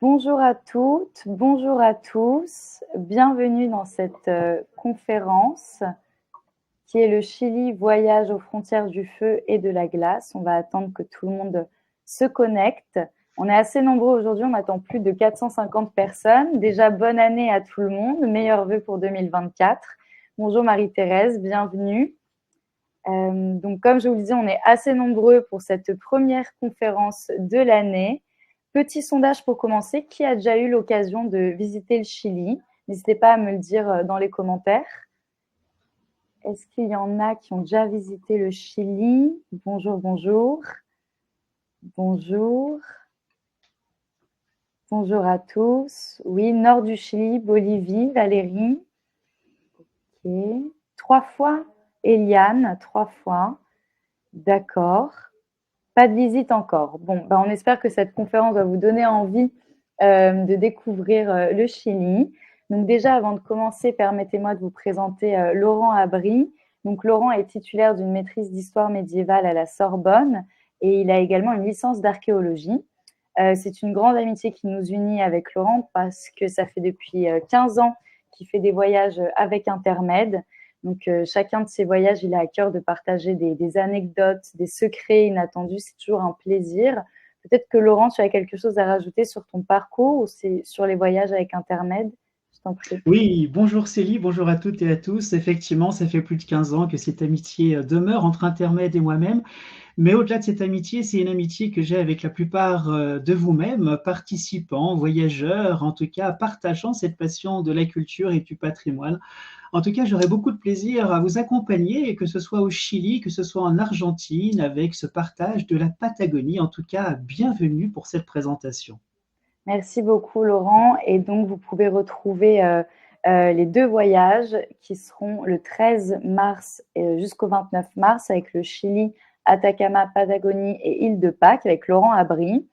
Bonjour à toutes, bonjour à tous. Bienvenue dans cette conférence qui est le Chili, voyage aux frontières du feu et de la glace. On va attendre que tout le monde se connecte. On est assez nombreux aujourd'hui, on attend plus de 450 personnes. Déjà, bonne année à tout le monde, meilleurs vœux pour 2024. Bonjour Marie-Thérèse, bienvenue. Donc, comme je vous le disais, on est assez nombreux pour cette première conférence de l'année. Petit sondage pour commencer. Qui a déjà eu l'occasion de visiter le Chili? N'hésitez pas à me le dire dans les commentaires. Est-ce qu'il y en a qui ont déjà visité le Chili? Bonjour, bonjour. Bonjour. Bonjour à tous. Oui, nord du Chili, Bolivie, Valérie. Ok. 3 fois. Eliane, 3 fois. D'accord. Pas de visite encore. Bon, on espère que cette conférence va vous donner envie de découvrir le Chili. Donc déjà, avant de commencer, permettez-moi de vous présenter Laurent Abri. Donc Laurent est titulaire d'une maîtrise d'histoire médiévale à la Sorbonne et il a également une licence d'archéologie. C'est une grande amitié qui nous unit avec Laurent parce que ça fait depuis 15 ans qu'il fait des voyages avec Intermed. Donc, chacun de ces voyages, il a à cœur de partager des anecdotes, des secrets inattendus. C'est toujours un plaisir. Peut-être que Laurent, tu as quelque chose à rajouter sur ton parcours ou c'est sur les voyages avec Intermed? Je t'en prie. Oui, bonjour Célie, bonjour à toutes et à tous. Effectivement, ça fait plus de 15 ans que cette amitié demeure entre Intermed et moi-même. Mais au-delà de cette amitié, c'est une amitié que j'ai avec la plupart de vous-même, participants, voyageurs, en tout cas partageant cette passion de la culture et du patrimoine. En tout cas, j'aurais beaucoup de plaisir à vous accompagner, que ce soit au Chili, que ce soit en Argentine, avec ce partage de la Patagonie. En tout cas, bienvenue pour cette présentation. Merci beaucoup, Laurent. Et donc, vous pouvez retrouver les 2 voyages qui seront le 13 mars jusqu'au 29 mars avec le Chili, Atacama, Patagonie et île de Pâques avec Laurent Abri,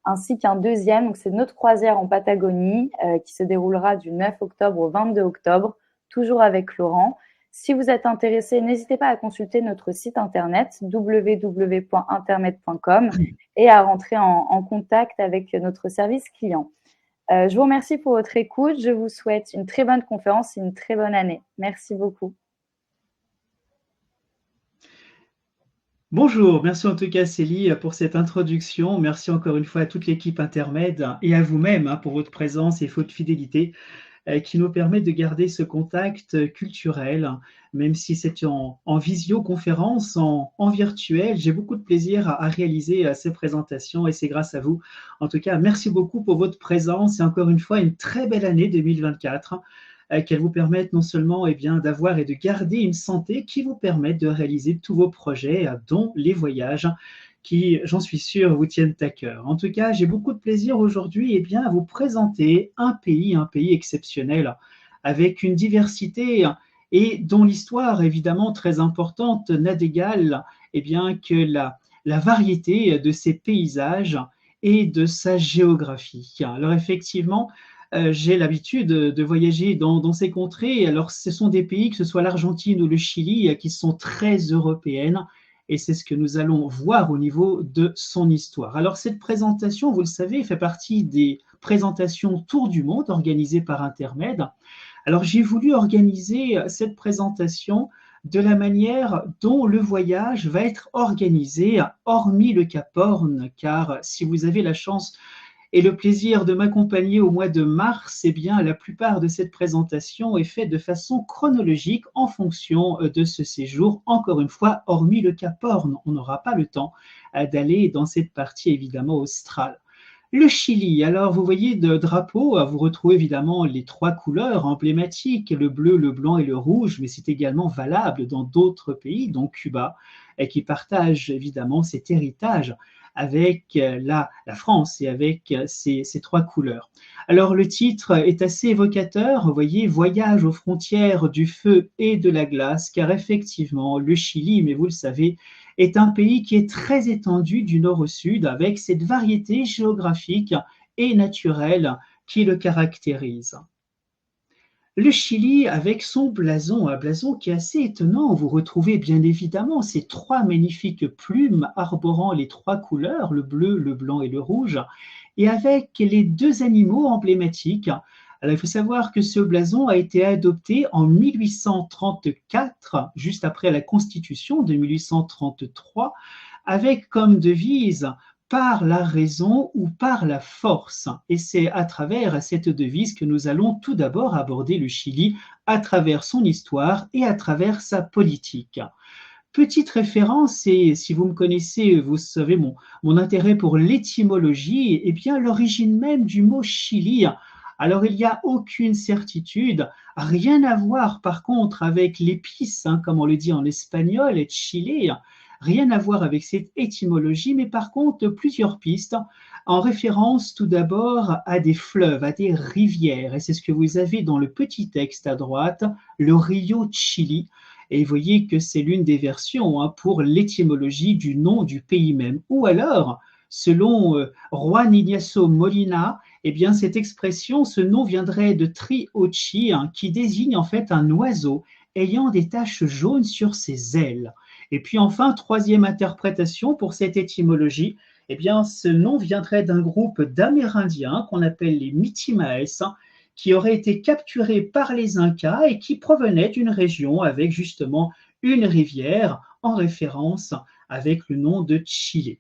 ainsi qu'un deuxième, donc c'est notre croisière en Patagonie qui se déroulera du 9 octobre au 22 octobre, toujours avec Laurent. Si vous êtes intéressé, n'hésitez pas à consulter notre site internet www.internet.com et à rentrer en contact avec notre service client. Je vous remercie pour votre écoute. Je vous souhaite une très bonne conférence et une très bonne année. Merci beaucoup. Bonjour, merci en tout cas Célie pour cette introduction. Merci encore une fois à toute l'équipe Intermed et à vous-même pour votre présence et votre fidélité qui nous permet de garder ce contact culturel, même si c'est en visioconférence, en virtuel. J'ai beaucoup de plaisir à réaliser ces présentations et c'est grâce à vous. En tout cas, merci beaucoup pour votre présence et encore une fois, une très belle année 2024 qu'elle vous permette non seulement d'avoir et de garder une santé qui vous permette de réaliser tous vos projets, dont les voyages, qui, j'en suis sûr, vous tiennent à cœur. En tout cas, j'ai beaucoup de plaisir aujourd'hui à vous présenter un pays exceptionnel, avec une diversité et dont l'histoire, évidemment très importante, n'a d'égal que la variété de ses paysages et de sa géographie. Alors effectivement, j'ai l'habitude de voyager dans ces contrées. Alors, ce sont des pays, que ce soit l'Argentine ou le Chili, qui sont très européennes. Et c'est ce que nous allons voir au niveau de son histoire. Alors, cette présentation, vous le savez, fait partie des présentations Tour du Monde organisées par Intermed. Alors, j'ai voulu organiser cette présentation de la manière dont le voyage va être organisé, hormis le Cap Horn, car si vous avez la chance et le plaisir de m'accompagner au mois de mars, la plupart de cette présentation est faite de façon chronologique en fonction de ce séjour. Encore une fois, hormis le Cap Horn, on n'aura pas le temps d'aller dans cette partie évidemment australe. Le Chili, alors vous voyez de drapeau, vous retrouvez évidemment les 3 couleurs emblématiques, le bleu, le blanc et le rouge, mais c'est également valable dans d'autres pays, dont Cuba, qui partage évidemment cet héritage avec la France et avec ces 3 couleurs. Alors le titre est assez évocateur, vous voyez, Voyage aux frontières du feu et de la glace, car effectivement, le Chili, mais vous le savez, est un pays qui est très étendu du nord au sud, avec cette variété géographique et naturelle qui le caractérise. Le Chili, avec son blason, un blason qui est assez étonnant, vous retrouvez bien évidemment ces trois magnifiques plumes arborant les trois couleurs, le bleu, le blanc et le rouge, et avec les deux animaux emblématiques. Alors, il faut savoir que ce blason a été adopté en 1834, juste après la Constitution de 1833, avec comme devise par la raison ou par la force. Et c'est à travers cette devise que nous allons tout d'abord aborder le Chili, à travers son histoire et à travers sa politique. Petite référence, et si vous me connaissez, vous savez mon intérêt pour l'étymologie, et bien l'origine même du mot Chili. Alors il n'y a aucune certitude, rien à voir par contre avec l'épice, comme on le dit en espagnol, chili, rien à voir avec cette étymologie, mais par contre plusieurs pistes en référence tout d'abord à des fleuves, à des rivières, et c'est ce que vous avez dans le petit texte à droite, le Rio Chili. Et vous voyez que c'est l'une des versions pour l'étymologie du nom du pays même. Ou alors, selon Juan Ignacio Molina, eh bien, cette expression, ce nom viendrait de triochi, qui désigne en fait un oiseau ayant des taches jaunes sur ses ailes. Et puis enfin, troisième interprétation pour cette étymologie, eh bien, ce nom viendrait d'un groupe d'Amérindiens qu'on appelle les Mitimaes, qui auraient été capturés par les Incas et qui provenaient d'une région avec justement une rivière en référence avec le nom de Chili.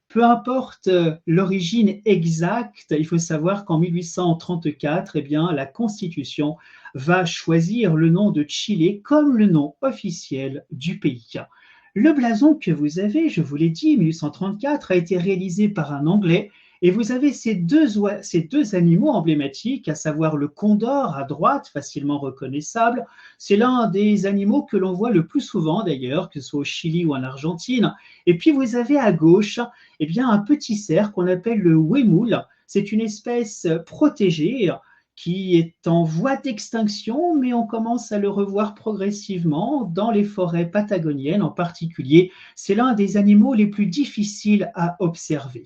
Peu importe l'origine exacte, il faut savoir qu'en 1834, eh bien, la Constitution va choisir le nom de Chili comme le nom officiel du pays. Le blason que vous avez, je vous l'ai dit, 1834, a été réalisé par un Anglais et vous avez ces deux animaux emblématiques, à savoir le condor à droite, facilement reconnaissable. C'est l'un des animaux que l'on voit le plus souvent d'ailleurs, que ce soit au Chili ou en Argentine. Et puis vous avez à gauche eh bien, un petit cerf qu'on appelle le huemul. C'est une espèce protégée qui est en voie d'extinction, mais on commence à le revoir progressivement dans les forêts patagoniennes en particulier. C'est l'un des animaux les plus difficiles à observer.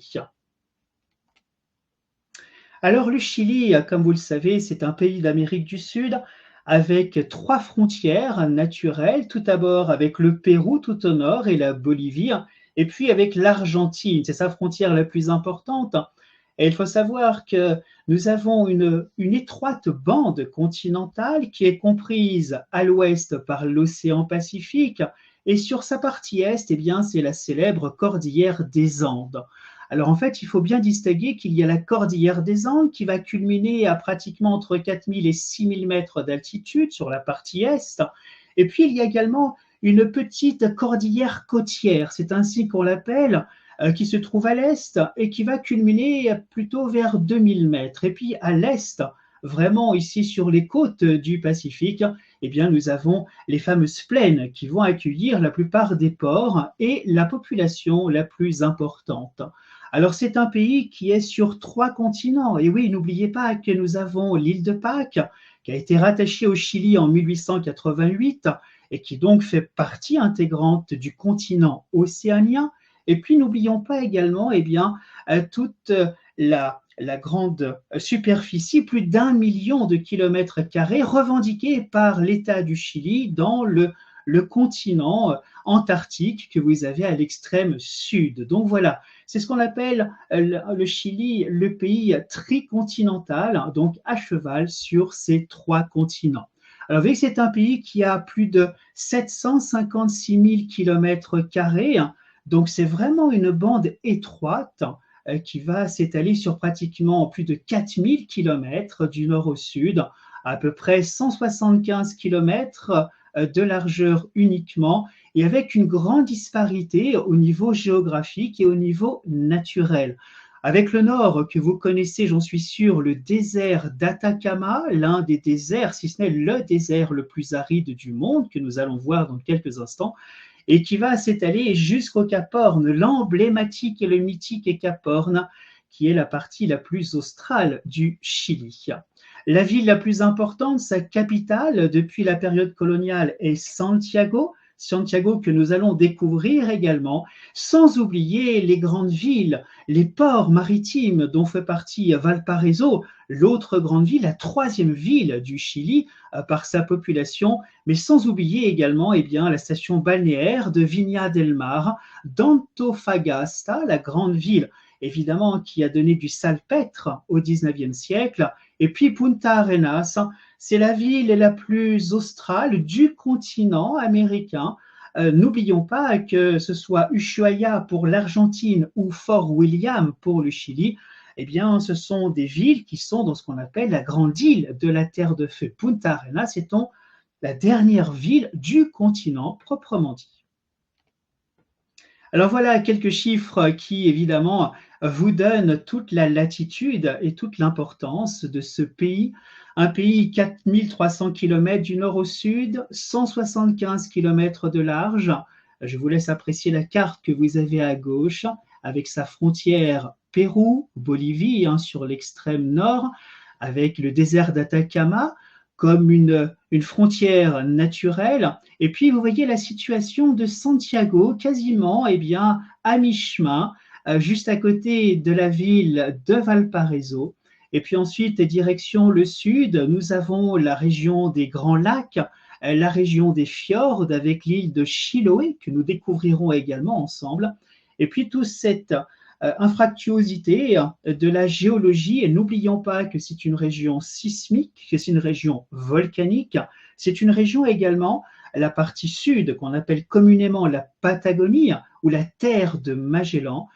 Alors le Chili, comme vous le savez, c'est un pays d'Amérique du Sud avec trois frontières naturelles, tout d'abord avec le Pérou tout au nord et la Bolivie, et puis avec l'Argentine, c'est sa frontière la plus importante. Et il faut savoir que nous avons une étroite bande continentale qui est comprise à l'ouest par l'océan Pacifique, et sur sa partie est, eh bien, c'est la célèbre cordillère des Andes. Alors en fait, il faut bien distinguer qu'il y a la cordillère des Andes qui va culminer à pratiquement entre 4000 et 6000 mètres d'altitude sur la partie est. Et puis il y a également une petite cordillère côtière, c'est ainsi qu'on l'appelle, qui se trouve à l'est et qui va culminer plutôt vers 2000 mètres. Et puis à l'est, vraiment ici sur les côtes du Pacifique, eh bien, nous avons les fameuses plaines qui vont accueillir la plupart des ports et la population la plus importante. Alors, c'est un pays qui est sur trois continents. Et oui, n'oubliez pas que nous avons l'île de Pâques, qui a été rattachée au Chili en 1888 et qui donc fait partie intégrante du continent océanien. Et puis, n'oublions pas également eh bien, toute la grande superficie, plus d'1 million de kilomètres carrés, revendiquée par l'État du Chili dans le continent antarctique que vous avez à l'extrême sud. Donc voilà, c'est ce qu'on appelle le Chili, le pays tricontinental, donc à cheval sur ces trois continents. Alors, vous voyez que c'est un pays qui a plus de 756 000 kilomètres carrés, donc c'est vraiment une bande étroite qui va s'étaler sur pratiquement plus de 4000 kilomètres du nord au sud, à peu près 175 kilomètres de largeur uniquement, et avec une grande disparité au niveau géographique et au niveau naturel. Avec le nord, que vous connaissez, j'en suis sûr, le désert d'Atacama, l'un des déserts, si ce n'est le désert le plus aride du monde, que nous allons voir dans quelques instants, et qui va s'étaler jusqu'au Cap Horn, l'emblématique et le mythique Cap Horn, qui est la partie la plus australe du Chili. La ville la plus importante, sa capitale depuis la période coloniale, est Santiago. Santiago que nous allons découvrir également, sans oublier les grandes villes, les ports maritimes dont fait partie Valparaiso, l'autre grande ville, la troisième ville du Chili par sa population, mais sans oublier également la station balnéaire de Viña del Mar, d'Antofagasta, la grande ville évidemment qui a donné du salpêtre au XIXe siècle, et puis Punta Arenas, c'est la ville la plus australe du continent américain. N'oublions pas que ce soit Ushuaia pour l'Argentine ou Fort William pour le Chili, ce sont des villes qui sont dans ce qu'on appelle la grande île de la Terre de Feu. Punta Arenas étant la dernière ville du continent proprement dit. Alors voilà quelques chiffres qui évidemment vous donnent toute la latitude et toute l'importance de ce pays. Un pays 4300 km du nord au sud, 175 km de large. Je vous laisse apprécier la carte que vous avez à gauche avec sa frontière Pérou, Bolivie sur l'extrême nord, avec le désert d'Atacama comme une frontière naturelle. Et puis, vous voyez la situation de Santiago, quasiment à mi-chemin, juste à côté de la ville de Valparaiso. Et puis ensuite, direction le sud, nous avons la région des Grands Lacs, la région des fjords avec l'île de Chiloé, que nous découvrirons également ensemble. Et puis, toute cette infractuosité de la géologie, et n'oublions pas que c'est une région sismique, que c'est une région volcanique, c'est une région également, la partie sud, qu'on appelle communément la Patagonie, ou la terre de Magellan,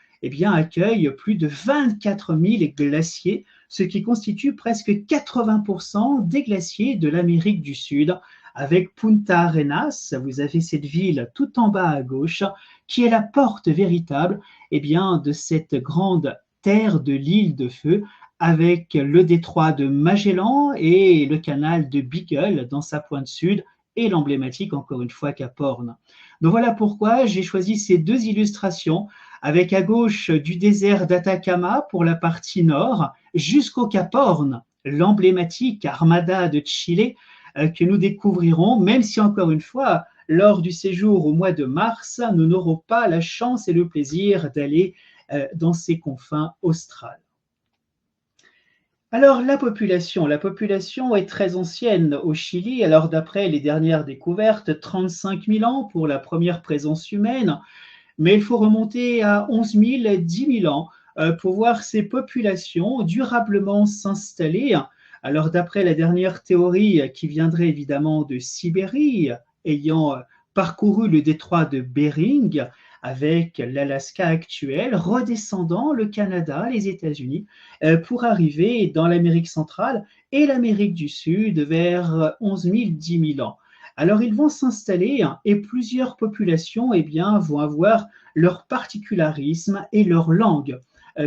accueille plus de 24 000 glaciers, ce qui constitue presque 80% des glaciers de l'Amérique du Sud. Avec Punta Arenas, vous avez cette ville tout en bas à gauche, qui est la porte véritable de cette grande terre de l'île de Feu, avec le détroit de Magellan et le canal de Beagle dans sa pointe sud, et l'emblématique encore une fois Cap Horn. Donc voilà pourquoi j'ai choisi ces deux illustrations, avec à gauche du désert d'Atacama pour la partie nord, jusqu'au Cap Horn, l'emblématique Armada de Chile, que nous découvrirons, même si encore une fois, lors du séjour au mois de mars, nous n'aurons pas la chance et le plaisir d'aller dans ces confins australes. Alors la population est très ancienne au Chili. Alors d'après les dernières découvertes, 35 000 ans pour la première présence humaine, mais il faut remonter à 11 000, 10 000 ans pour voir ces populations durablement s'installer. Alors d'après la dernière théorie qui viendrait évidemment de Sibérie, ayant parcouru le détroit de Bering avec l'Alaska actuel, redescendant le Canada, les États-Unis, pour arriver dans l'Amérique centrale et l'Amérique du Sud vers 11 000, 10 000 ans. Alors ils vont s'installer et plusieurs populations vont avoir leur particularisme et leur langue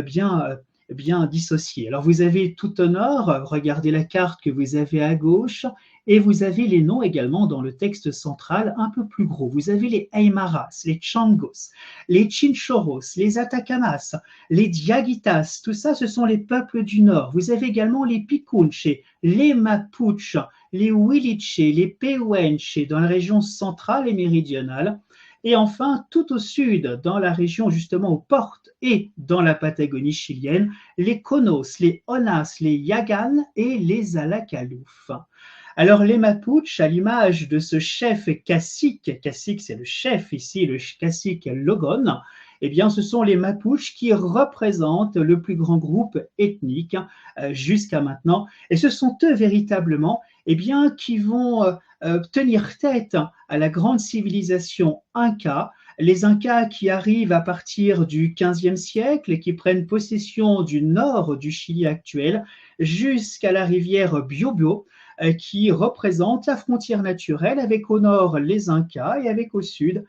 bien dissociées. Alors vous avez tout au nord, regardez la carte que vous avez à gauche, et vous avez les noms également dans le texte central un peu plus gros. Vous avez les Aymaras, les Changos, les Chinchorros, les Atacamas, les Diaguitas, tout ça ce sont les peuples du nord. Vous avez également les Picunche, les Mapuches, les Huilliche, les Pehuenche dans la région centrale et méridionale. Et enfin, tout au sud, dans la région justement aux portes et dans la Patagonie chilienne, les Conos, les Onas, les Yagan et les Alacalouf. Alors les Mapuches, à l'image de ce chef cacique c'est le chef ici, le cacique Logon, ce sont les Mapuches qui représentent le plus grand groupe ethnique jusqu'à maintenant. Et ce sont eux véritablement qui vont tenir tête à la grande civilisation Inca, les Incas qui arrivent à partir du XVe siècle et qui prennent possession du nord du Chili actuel jusqu'à la rivière Biobío, qui représente la frontière naturelle avec au nord les Incas et avec au sud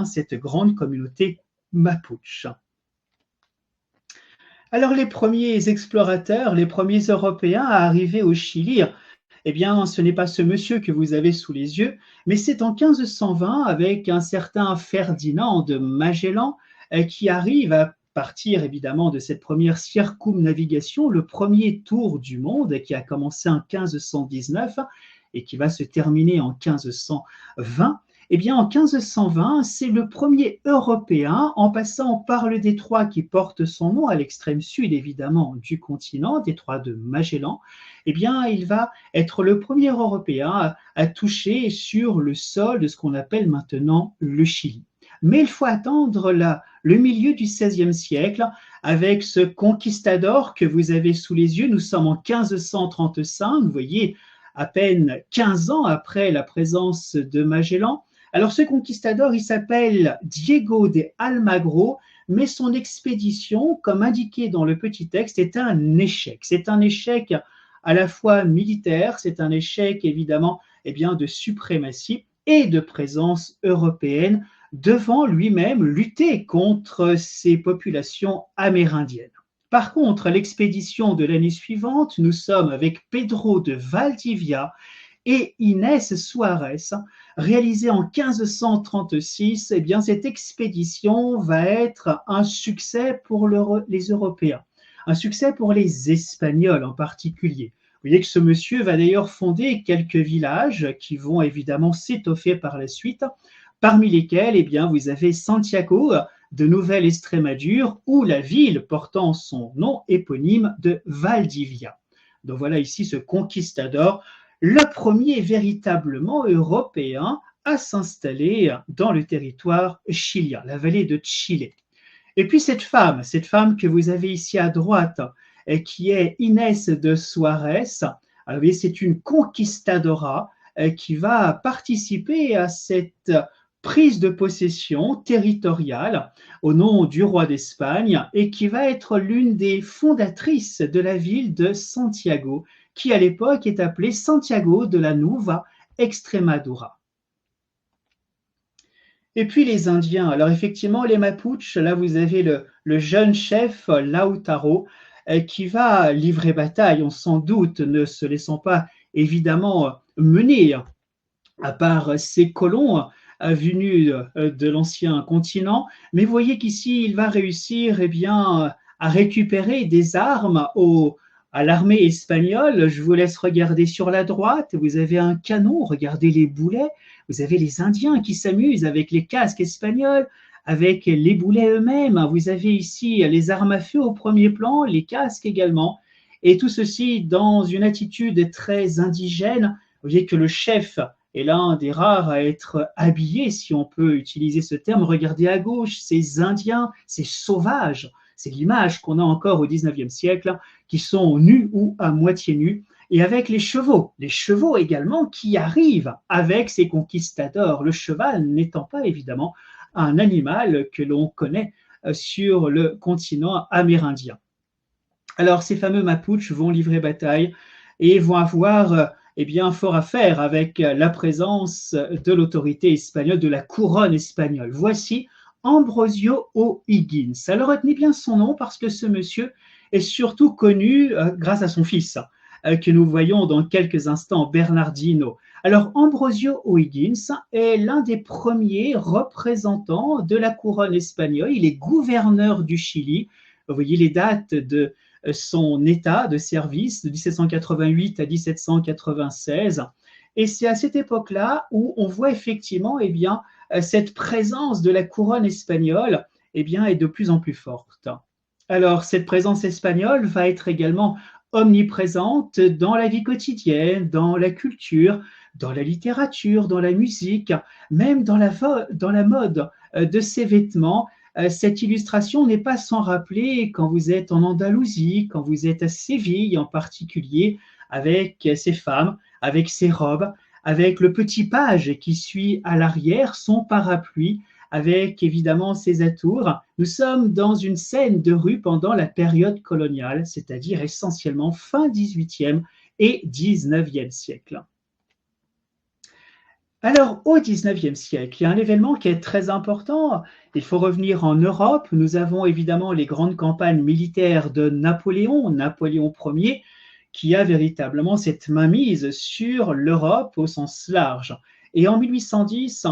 cette grande communauté Mapuche. Alors les premiers explorateurs, les premiers Européens à arriver au Chili, ce n'est pas ce monsieur que vous avez sous les yeux, mais c'est en 1520 avec un certain Ferdinand de Magellan qui arrive à partir évidemment de cette première circumnavigation, le premier tour du monde qui a commencé en 1519 et qui va se terminer en 1520. Eh bien, en 1520, c'est le premier Européen, en passant par le détroit qui porte son nom à l'extrême sud, évidemment, du continent, détroit de Magellan. Eh bien, il va être le premier Européen à toucher sur le sol de ce qu'on appelle maintenant le Chili. Mais il faut attendre le milieu du XVIe siècle avec ce conquistador que vous avez sous les yeux. Nous sommes en 1535, vous voyez, à peine 15 ans après la présence de Magellan. Alors ce conquistador, il s'appelle Diego de Almagro, mais son expédition, comme indiqué dans le petit texte, est un échec. C'est un échec à la fois militaire, c'est un échec évidemment de suprématie et de présence européenne devant lui-même lutter contre ces populations amérindiennes. Par contre, l'expédition de l'année suivante, nous sommes avec Pedro de Valdivia et Inés Suárez, réalisée en 1536. Eh bien, cette expédition va être un succès pour les Européens, un succès pour les Espagnols en particulier. Vous voyez que ce monsieur va d'ailleurs fonder quelques villages qui vont évidemment s'étoffer par la suite, parmi lesquels vous avez Santiago de Nouvelle-Estrémadure ou la ville portant son nom éponyme de Valdivia. Donc voilà ici ce conquistador, le premier véritablement européen à s'installer dans le territoire chilien, la vallée de Chile. Et puis cette femme que vous avez ici à droite, qui est Inés de Suárez, c'est une conquistadora qui va participer à cette prise de possession territoriale au nom du roi d'Espagne et qui va être l'une des fondatrices de la ville de Santiago, qui à l'époque est appelée Santiago de la Nueva Extremadura. Et puis les Indiens, alors effectivement les Mapuches, là vous avez le jeune chef Lautaro qui va livrer bataille, on s'en doute, ne se laissant pas évidemment mener à part ces colons venus de l'ancien continent, mais vous voyez qu'ici il va réussir à récupérer des armes à l'armée espagnole. Je vous laisse regarder sur la droite, vous avez un canon, regardez les boulets, vous avez les Indiens qui s'amusent avec les casques espagnols, avec les boulets eux-mêmes. Vous avez ici les armes à feu au premier plan, les casques également, et tout ceci dans une attitude très indigène. Vous voyez que le chef est l'un des rares à être habillé, si on peut utiliser ce terme. Regardez à gauche, ces Indiens, ces sauvages, c'est l'image qu'on a encore au XIXe siècle, qui sont nus ou à moitié nus, et avec les chevaux également qui arrivent avec ces conquistadors, le cheval n'étant pas évidemment un animal que l'on connaît sur le continent amérindien. Alors ces fameux Mapuches vont livrer bataille et vont avoir fort à faire avec la présence de l'autorité espagnole, de la couronne espagnole. Voici Ambrosio O'Higgins. Alors retenez bien son nom parce que ce monsieur est surtout connu grâce à son fils, que nous voyons dans quelques instants, Bernardino. Alors Ambrosio O'Higgins est l'un des premiers représentants de la couronne espagnole. Il est gouverneur du Chili. Vous voyez les dates de son état de service de 1788 à 1796. Et c'est à cette époque-là où on voit effectivement cette présence de la couronne espagnole est de plus en plus forte. Alors cette présence espagnole va être également omniprésente dans la vie quotidienne, dans la culture, dans la littérature, dans la musique, même dans la mode de ses vêtements. Cette illustration n'est pas sans rappeler quand vous êtes en Andalousie, quand vous êtes à Séville en particulier, avec ces femmes, avec ces robes, avec le petit page qui suit à l'arrière son parapluie, avec évidemment ses atours. Nous sommes dans une scène de rue pendant la période coloniale, c'est-à-dire essentiellement fin 18e et 19e siècle. Alors, au XIXe siècle, il y a un événement qui est très important. Il faut revenir en Europe. Nous avons évidemment les grandes campagnes militaires de Napoléon Ier, qui a véritablement cette mainmise sur l'Europe au sens large. Et en 1810,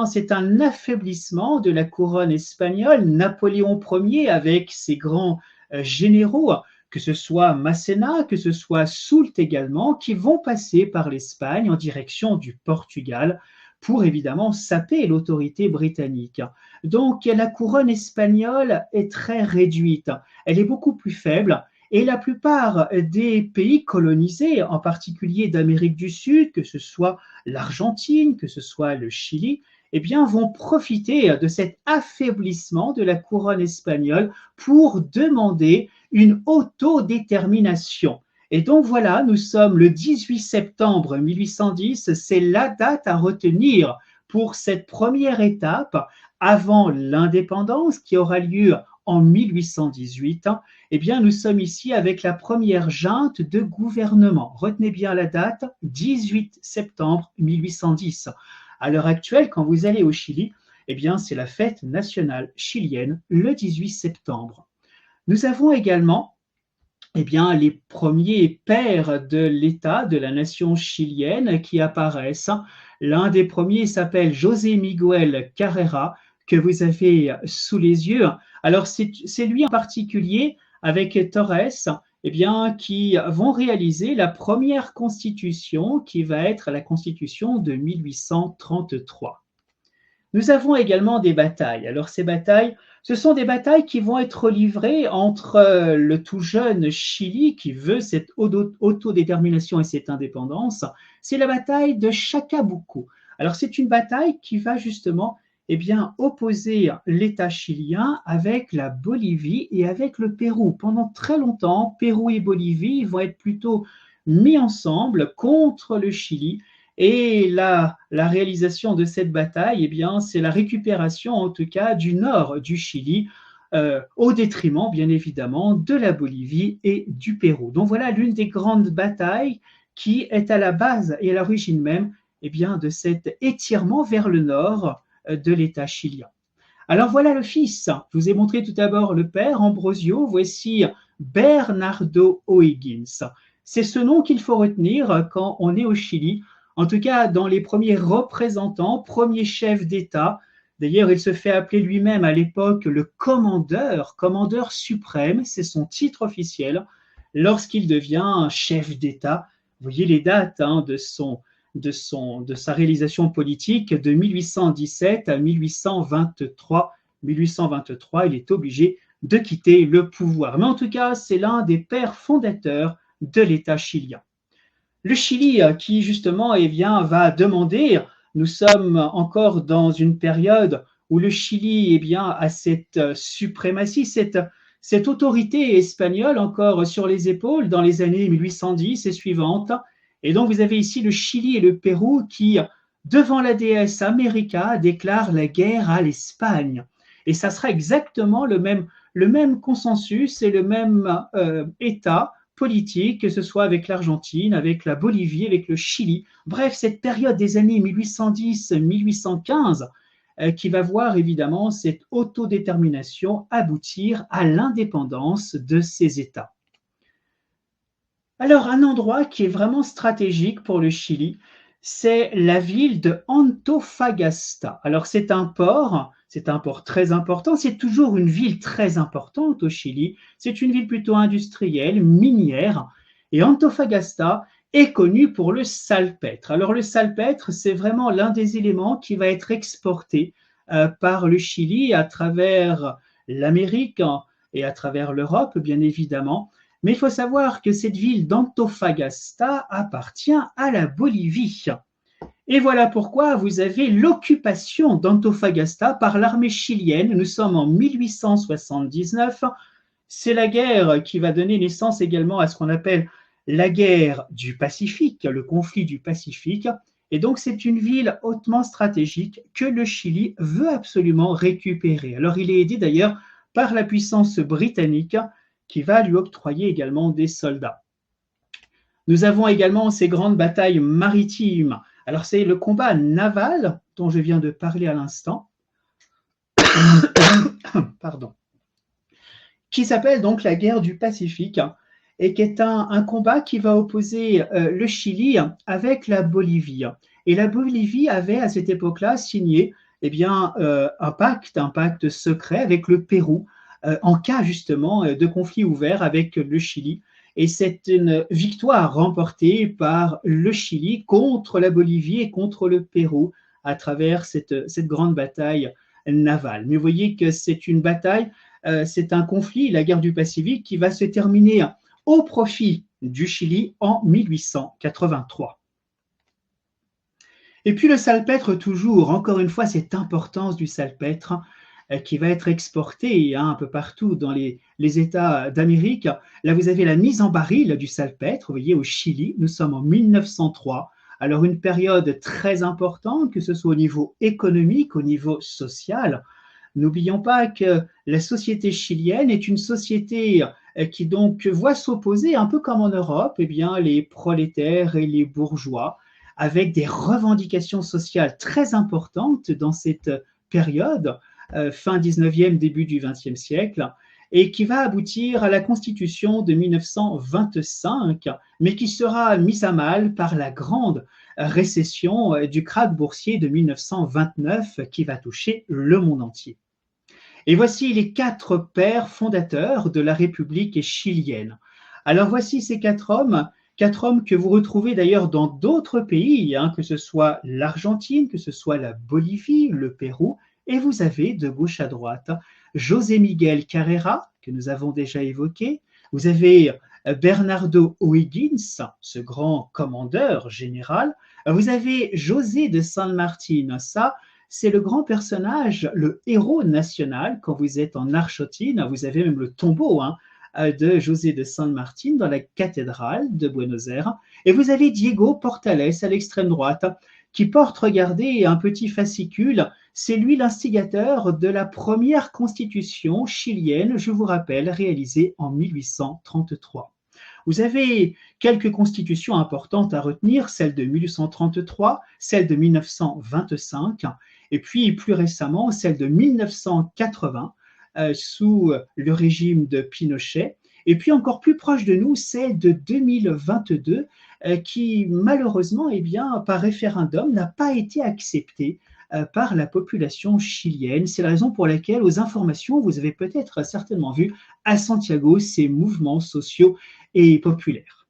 c'est un affaiblissement de la couronne espagnole. Napoléon Ier, avec ses grands généraux, que ce soit Masséna, que ce soit Soult également, qui vont passer par l'Espagne en direction du Portugal pour évidemment saper l'autorité britannique. Donc la couronne espagnole est très réduite, elle est beaucoup plus faible. Et la plupart des pays colonisés, en particulier d'Amérique du Sud, que ce soit l'Argentine, que ce soit le Chili, eh bien, vont profiter de cet affaiblissement de la couronne espagnole pour demander une autodétermination. Et donc voilà, nous sommes le 18 septembre 1810, c'est la date à retenir pour cette première étape avant l'indépendance qui aura lieu en 1818. Eh bien, nous sommes ici avec la première junte de gouvernement. Retenez bien la date, 18 septembre 1810. À l'heure actuelle, quand vous allez au Chili, eh bien, c'est la fête nationale chilienne le 18 septembre. Nous avons également eh bien, les premiers pères de l'État, de la nation chilienne qui apparaissent. L'un des premiers s'appelle José Miguel Carrera, que vous avez sous les yeux. Alors, c'est lui en particulier, avec Torres, eh bien, qui vont réaliser la première constitution, qui va être la constitution de 1833. Nous avons également des batailles. Alors, ces batailles, ce sont des batailles qui vont être livrées entre le tout jeune Chili qui veut cette autodétermination et cette indépendance. C'est la bataille de Chacabuco. Alors, c'est une bataille qui va justement eh bien, opposer l'État chilien avec la Bolivie et avec le Pérou. Pendant très longtemps, Pérou et Bolivie vont être plutôt mis ensemble contre le Chili. Et la réalisation de cette bataille, eh bien, c'est la récupération, en tout cas, du nord du Chili, au détriment, bien évidemment, de la Bolivie et du Pérou. Donc voilà l'une des grandes batailles qui est à la base et à l'origine même eh bien, de cet étirement vers le nord de l'État chilien. Alors voilà le fils. Je vous ai montré tout d'abord le père, Ambrosio. Voici Bernardo O'Higgins. C'est ce nom qu'il faut retenir quand on est au Chili. En tout cas, dans les premiers représentants, premiers chefs d'État. D'ailleurs, il se fait appeler lui-même à l'époque le commandeur suprême, c'est son titre officiel, lorsqu'il devient chef d'État. Vous voyez les dates de sa réalisation politique de 1817 à 1823. 1823, il est obligé de quitter le pouvoir. Mais en tout cas, c'est l'un des pères fondateurs de l'État chilien. Le Chili qui justement eh bien, va demander, nous sommes encore dans une période où le Chili eh bien, a cette suprématie, cette autorité espagnole encore sur les épaules dans les années 1810 et suivantes. Et donc vous avez ici le Chili et le Pérou qui, devant la déesse América, déclarent la guerre à l'Espagne. Et ça sera exactement le même consensus et le même État politique, que ce soit avec l'Argentine, avec la Bolivie, avec le Chili. Bref, cette période des années 1810-1815 qui va voir évidemment cette autodétermination aboutir à l'indépendance de ces États. Alors, un endroit qui est vraiment stratégique pour le Chili, c'est la ville de Antofagasta. Alors, c'est un port très important, c'est toujours une ville très importante au Chili, c'est une ville plutôt industrielle, minière, et Antofagasta est connue pour le salpêtre. Alors, le salpêtre, c'est vraiment l'un des éléments qui va être exporté par le Chili à travers l'Amérique et à travers l'Europe, bien évidemment. Mais il faut savoir que cette ville d'Antofagasta appartient à la Bolivie. Et voilà pourquoi vous avez l'occupation d'Antofagasta par l'armée chilienne. Nous sommes en 1879. C'est la guerre qui va donner naissance également à ce qu'on appelle la guerre du Pacifique, le conflit du Pacifique. Et donc c'est une ville hautement stratégique que le Chili veut absolument récupérer. Alors il est aidé d'ailleurs par la puissance britannique qui va lui octroyer également des soldats. Nous avons également ces grandes batailles maritimes. Alors, c'est le combat naval dont je viens de parler à l'instant, pardon, qui s'appelle donc la guerre du Pacifique et qui est un combat qui va opposer le Chili avec la Bolivie. Et la Bolivie avait à cette époque-là signé eh bien, un pacte secret avec le Pérou en cas justement de conflit ouvert avec le Chili. Et c'est une victoire remportée par le Chili contre la Bolivie et contre le Pérou à travers cette grande bataille navale. Mais vous voyez que c'est une bataille, c'est un conflit, la guerre du Pacifique, qui va se terminer au profit du Chili en 1883. Et puis le salpêtre toujours, encore une fois, cette importance du salpêtre qui va être exporté un peu partout dans les États d'Amérique. Là, vous avez la mise en baril du salpêtre, vous voyez, au Chili, nous sommes en 1903. Alors une période très importante, que ce soit au niveau économique, au niveau social. N'oublions pas que la société chilienne est une société qui donc voit s'opposer, un peu comme en Europe, eh bien, les prolétaires et les bourgeois, avec des revendications sociales très importantes dans cette période, fin 19e, début du 20e siècle, et qui va aboutir à la Constitution de 1925, mais qui sera mise à mal par la grande récession du krach boursier de 1929 qui va toucher le monde entier. Et voici les 4 pères fondateurs de la République chilienne. Alors voici ces 4 hommes que vous retrouvez d'ailleurs dans d'autres pays, que ce soit l'Argentine, que ce soit la Bolivie, le Pérou, et vous avez de gauche à droite José Miguel Carrera, que nous avons déjà évoqué, vous avez Bernardo O'Higgins, ce grand commandeur général, vous avez José de San Martín, ça c'est le grand personnage, le héros national. Quand vous êtes en Argentine, vous avez même le tombeau de José de San Martín dans la cathédrale de Buenos Aires. Et vous avez Diego Portales à l'extrême droite, qui porte, regardez, un petit fascicule. C'est lui l'instigateur de la première constitution chilienne, je vous rappelle, réalisée en 1833. Vous avez quelques constitutions importantes à retenir, celle de 1833, celle de 1925, et puis plus récemment celle de 1980 sous le régime de Pinochet, et puis encore plus proche de nous celle de 2022 qui malheureusement, par référendum, n'a pas été acceptée par la population chilienne. C'est la raison pour laquelle, aux informations, vous avez peut-être certainement vu à Santiago ces mouvements sociaux et populaires.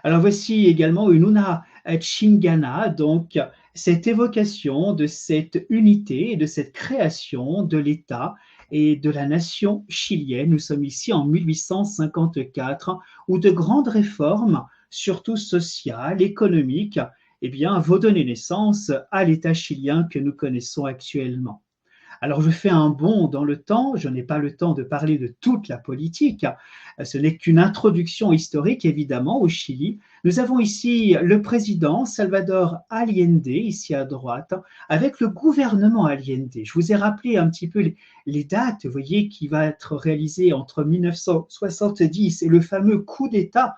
Alors voici également Ununa Chingana, donc cette évocation de cette unité et de cette création de l'État et de la nation chilienne. Nous sommes ici en 1854, où de grandes réformes, surtout sociales, économiques, vont donner naissance à l'État chilien que nous connaissons actuellement. Alors je fais un bond dans le temps, je n'ai pas le temps de parler de toute la politique, ce n'est qu'une introduction historique évidemment au Chili. Nous avons ici le président Salvador Allende, ici à droite, avec le gouvernement Allende. Je vous ai rappelé un petit peu les dates, vous voyez, qui va être réalisé entre 1970 et le fameux coup d'État,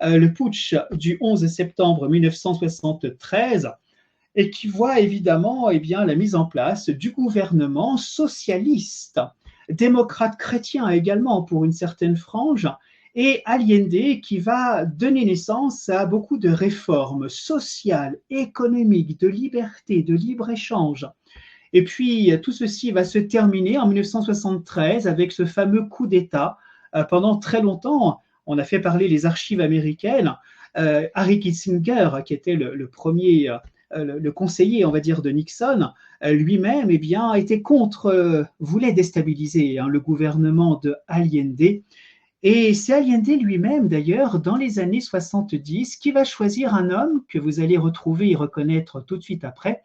le putsch du 11 septembre 1973, et qui voit évidemment la mise en place du gouvernement socialiste, démocrate chrétien également pour une certaine frange, et Allende qui va donner naissance à beaucoup de réformes sociales, économiques, de liberté, de libre-échange. Et puis tout ceci va se terminer en 1973 avec ce fameux coup d'État. Pendant très longtemps, on a fait parler les archives américaines. Harry Kissinger, qui était le premier le conseiller, on va dire, de Nixon, lui-même, était contre, voulait déstabiliser le gouvernement de Allende. Et c'est Allende lui-même, d'ailleurs, dans les années 70, qui va choisir un homme que vous allez retrouver et reconnaître tout de suite après,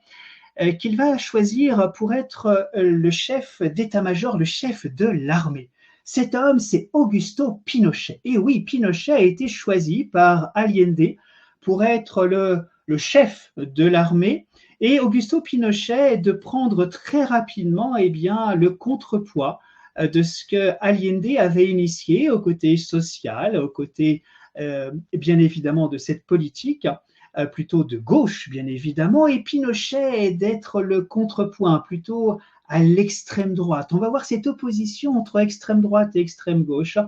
qu'il va choisir pour être le chef d'état-major, le chef de l'armée. Cet homme, c'est Augusto Pinochet. Et oui, Pinochet a été choisi par Allende pour être le chef de l'armée, et Augusto Pinochet de prendre très rapidement le contrepoids de ce que Allende avait initié au côté social, au côté bien évidemment de cette politique, plutôt de gauche bien évidemment, et Pinochet d'être le contrepoint plutôt à l'extrême droite. On va voir cette opposition entre extrême droite et extrême gauche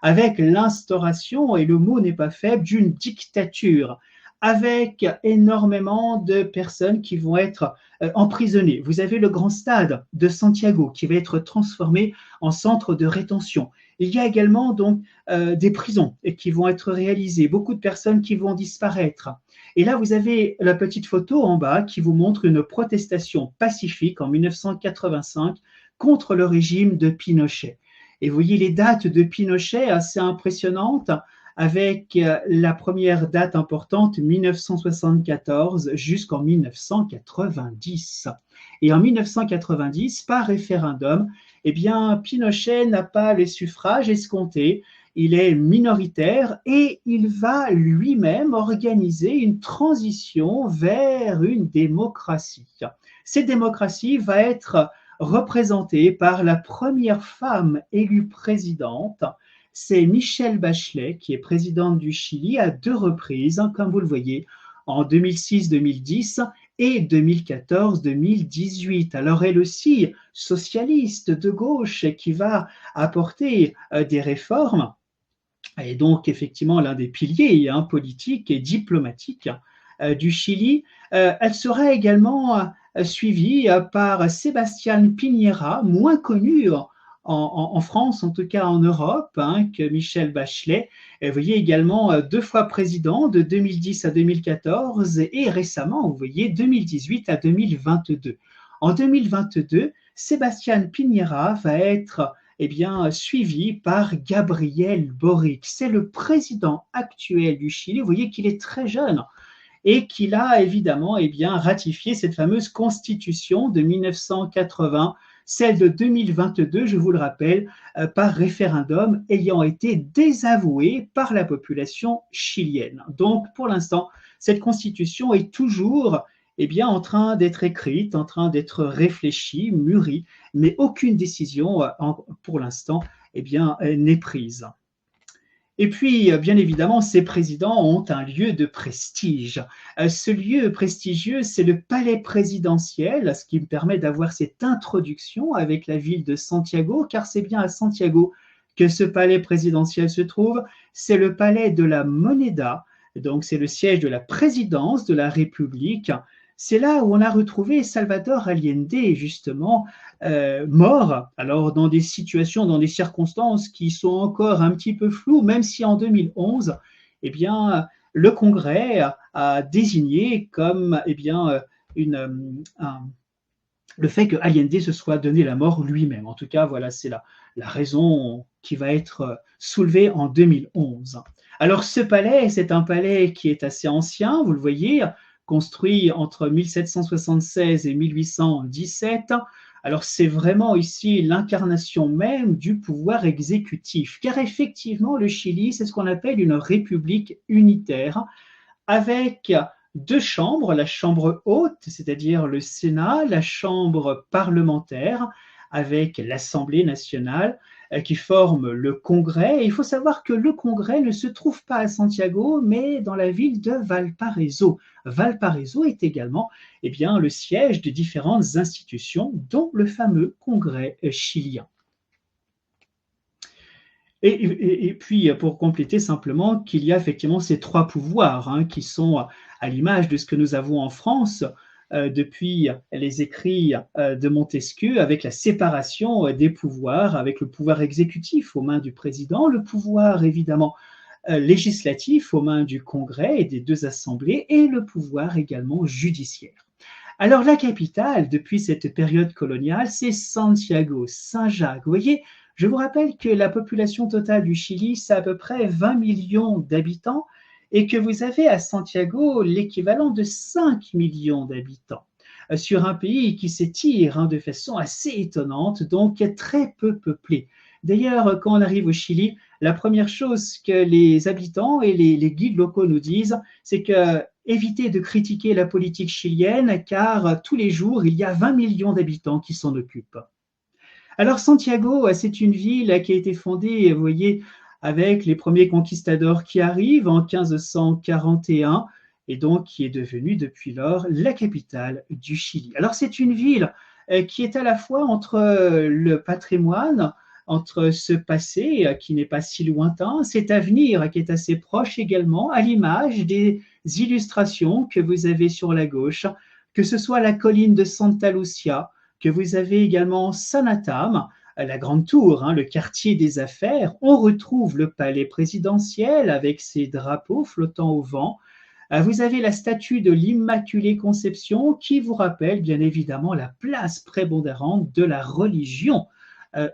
avec l'instauration, et le mot n'est pas faible, d'une dictature avec énormément de personnes qui vont être emprisonnées. Vous avez le grand stade de Santiago qui va être transformé en centre de rétention. Il y a également donc des prisons qui vont être réalisées, beaucoup de personnes qui vont disparaître. Et là, vous avez la petite photo en bas qui vous montre une protestation pacifique en 1985 contre le régime de Pinochet. Et vous voyez les dates de Pinochet assez impressionnantes, avec la première date importante, 1974 jusqu'en 1990. Et en 1990, par référendum, eh bien, Pinochet n'a pas les suffrages escomptés, il est minoritaire et il va lui-même organiser une transition vers une démocratie. Cette démocratie va être représentée par la première femme élue présidente, c'est Michelle Bachelet, qui est présidente du Chili à 2 reprises, comme vous le voyez, en 2006-2010 et 2014-2018. Alors elle aussi, socialiste de gauche, qui va apporter des réformes, et donc effectivement l'un des piliers politiques et diplomatiques du Chili. Elle sera également suivie par Sebastián Piñera, moins connu en France, en tout cas en Europe, que Michelle Bachelet. Vous voyez également 2 fois président de 2010 à 2014 et récemment, vous voyez, 2018 à 2022. En 2022, Sebastián Piñera va être suivi par Gabriel Boric. C'est le président actuel du Chili. Vous voyez qu'il est très jeune et qu'il a évidemment ratifié cette fameuse constitution de 1980, celle de 2022, je vous le rappelle, par référendum ayant été désavouée par la population chilienne. Donc, pour l'instant, cette constitution est toujours en train d'être écrite, en train d'être réfléchie, mûrie, mais aucune décision pour l'instant n'est prise. Et puis, bien évidemment, ces présidents ont un lieu de prestige. Ce lieu prestigieux, c'est le palais présidentiel, ce qui me permet d'avoir cette introduction avec la ville de Santiago, car c'est bien à Santiago que ce palais présidentiel se trouve. C'est le palais de la Moneda, donc c'est le siège de la présidence de la République. C'est là où on a retrouvé Salvador Allende, justement, mort, alors dans des situations, dans des circonstances qui sont encore un petit peu floues, même si en 2011, le Congrès a désigné comme le fait que Allende se soit donné la mort lui-même. En tout cas, voilà, c'est la raison qui va être soulevée en 2011. Alors ce palais, c'est un palais qui est assez ancien, vous le voyez, construit entre 1776 et 1817. Alors c'est vraiment ici l'incarnation même du pouvoir exécutif, car effectivement le Chili, c'est ce qu'on appelle une république unitaire, avec 2 chambres, la chambre haute, c'est-à-dire le Sénat, la chambre parlementaire, avec l'Assemblée nationale, qui forment le Congrès. Et il faut savoir que le Congrès ne se trouve pas à Santiago, mais dans la ville de Valparaíso. Valparaíso est également le siège de différentes institutions, dont le fameux Congrès chilien. Et puis, pour compléter simplement qu'il y a effectivement ces 3 pouvoirs qui sont à l'image de ce que nous avons en France depuis les écrits de Montesquieu, avec la séparation des pouvoirs, avec le pouvoir exécutif aux mains du président, le pouvoir évidemment législatif aux mains du Congrès et des 2 assemblées, et le pouvoir également judiciaire. Alors la capitale, depuis cette période coloniale, c'est Santiago, Saint-Jacques. Vous voyez, je vous rappelle que la population totale du Chili, c'est à peu près 20 millions d'habitants et que vous avez à Santiago l'équivalent de 5 millions d'habitants sur un pays qui s'étire de façon assez étonnante, donc très peu peuplé. D'ailleurs, quand on arrive au Chili, la première chose que les habitants et les guides locaux nous disent, c'est que évitez de critiquer la politique chilienne car tous les jours, il y a 20 millions d'habitants qui s'en occupent. Alors Santiago, c'est une ville qui a été fondée, vous voyez, avec les premiers conquistadors qui arrivent en 1541 et donc qui est devenue depuis lors la capitale du Chili. Alors c'est une ville qui est à la fois entre le patrimoine, entre ce passé qui n'est pas si lointain, cet avenir qui est assez proche également, à l'image des illustrations que vous avez sur la gauche, que ce soit la colline de Santa Lucia, que vous avez également Sanatam, la grande tour, le quartier des affaires. On retrouve le palais présidentiel avec ses drapeaux flottant au vent. Vous avez la statue de l'Immaculée Conception qui vous rappelle bien évidemment la place prépondérante de la religion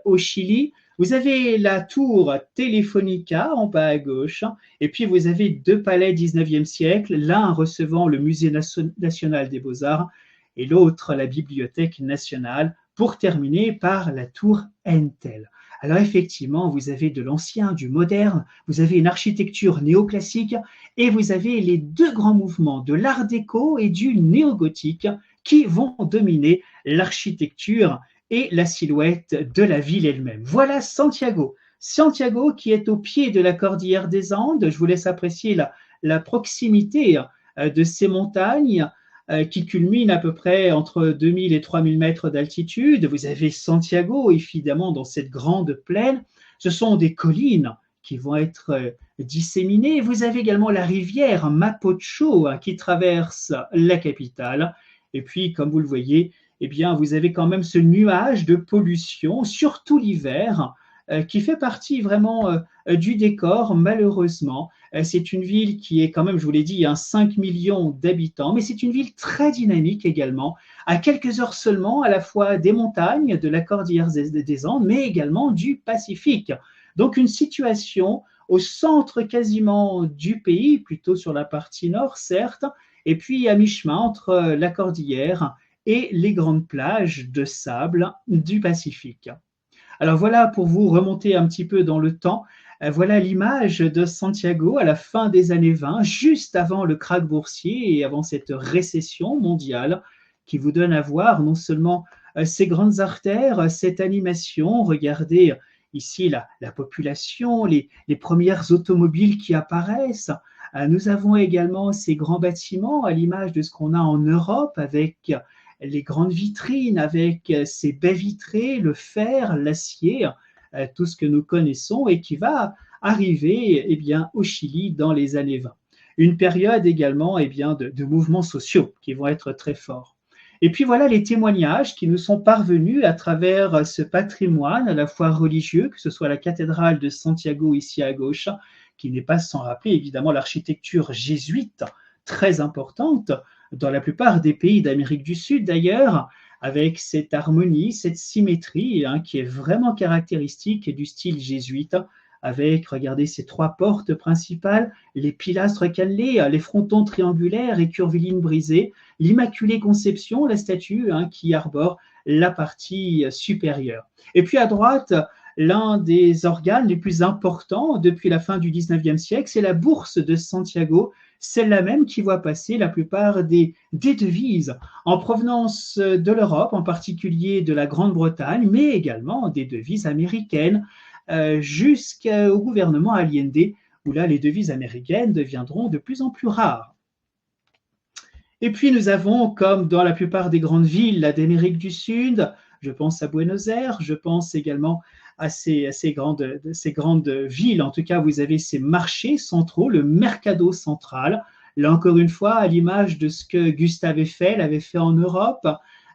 au Chili. Vous avez la tour Telefonica en bas à gauche, et puis vous avez deux palais 19e siècle, l'un recevant le Musée national des beaux-arts et l'autre la Bibliothèque nationale, pour terminer par la tour Entel. Alors effectivement, vous avez de l'ancien, du moderne, vous avez une architecture néoclassique et vous avez les deux grands mouvements de l'art déco et du néogothique qui vont dominer l'architecture et la silhouette de la ville elle-même. Voilà Santiago. Santiago qui est au pied de la cordillère des Andes. Je vous laisse apprécier la proximité de ces montagnes qui culminent à peu près entre 2000 et 3000 mètres d'altitude. Vous avez Santiago, évidemment, dans cette grande plaine. Ce sont des collines qui vont être disséminées. Vous avez également la rivière Mapocho qui traverse la capitale. Et puis, comme vous le voyez, eh bien, vous avez quand même ce nuage de pollution, surtout l'hiver, qui fait partie vraiment du décor, malheureusement. C'est une ville qui est quand même, je vous l'ai dit, 5 millions d'habitants, mais c'est une ville très dynamique également, à quelques heures seulement, à la fois des montagnes, de la cordillère des Andes, mais également du Pacifique. Donc une situation au centre quasiment du pays, plutôt sur la partie nord, certes, et puis à mi-chemin entre la cordillère et les grandes plages de sable du Pacifique. Alors voilà, pour vous remonter un petit peu dans le temps, voilà l'image de Santiago à la fin des années 20, juste avant le krach boursier et avant cette récession mondiale, qui vous donne à voir non seulement ces grandes artères, cette animation, regardez ici la population, les premières automobiles qui apparaissent. Nous avons également ces grands bâtiments à l'image de ce qu'on a en Europe avec les grandes vitrines, avec ces baies vitrées, le fer, l'acier, tout ce que nous connaissons et qui va arriver au Chili dans les années 20. Une période également de mouvements sociaux qui vont être très forts. Et puis voilà les témoignages qui nous sont parvenus à travers ce patrimoine à la fois religieux, que ce soit la cathédrale de Santiago ici à gauche, qui n'est pas sans rappeler évidemment l'architecture jésuite très importante dans la plupart des pays d'Amérique du Sud d'ailleurs, avec cette harmonie, cette symétrie qui est vraiment caractéristique du style jésuite, avec, regardez, ces trois portes principales, les pilastres cannelés, les frontons triangulaires et curvilignes brisées, l'Immaculée Conception, la statue qui arbore la partie supérieure. Et puis à droite, l'un des organes les plus importants depuis la fin du 19e siècle, c'est la bourse de Santiago, celle-là même qui voit passer la plupart des devises en provenance de l'Europe, en particulier de la Grande-Bretagne, mais également des devises américaines, jusqu'au gouvernement Allende, où là les devises américaines deviendront de plus en plus rares. Et puis nous avons, comme dans la plupart des grandes villes d'Amérique du Sud, je pense à Buenos Aires, je pense également à ces grandes villes. En tout cas, vous avez ces marchés centraux, le Mercado central. Là encore une fois, à l'image de ce que Gustave Eiffel avait fait en Europe,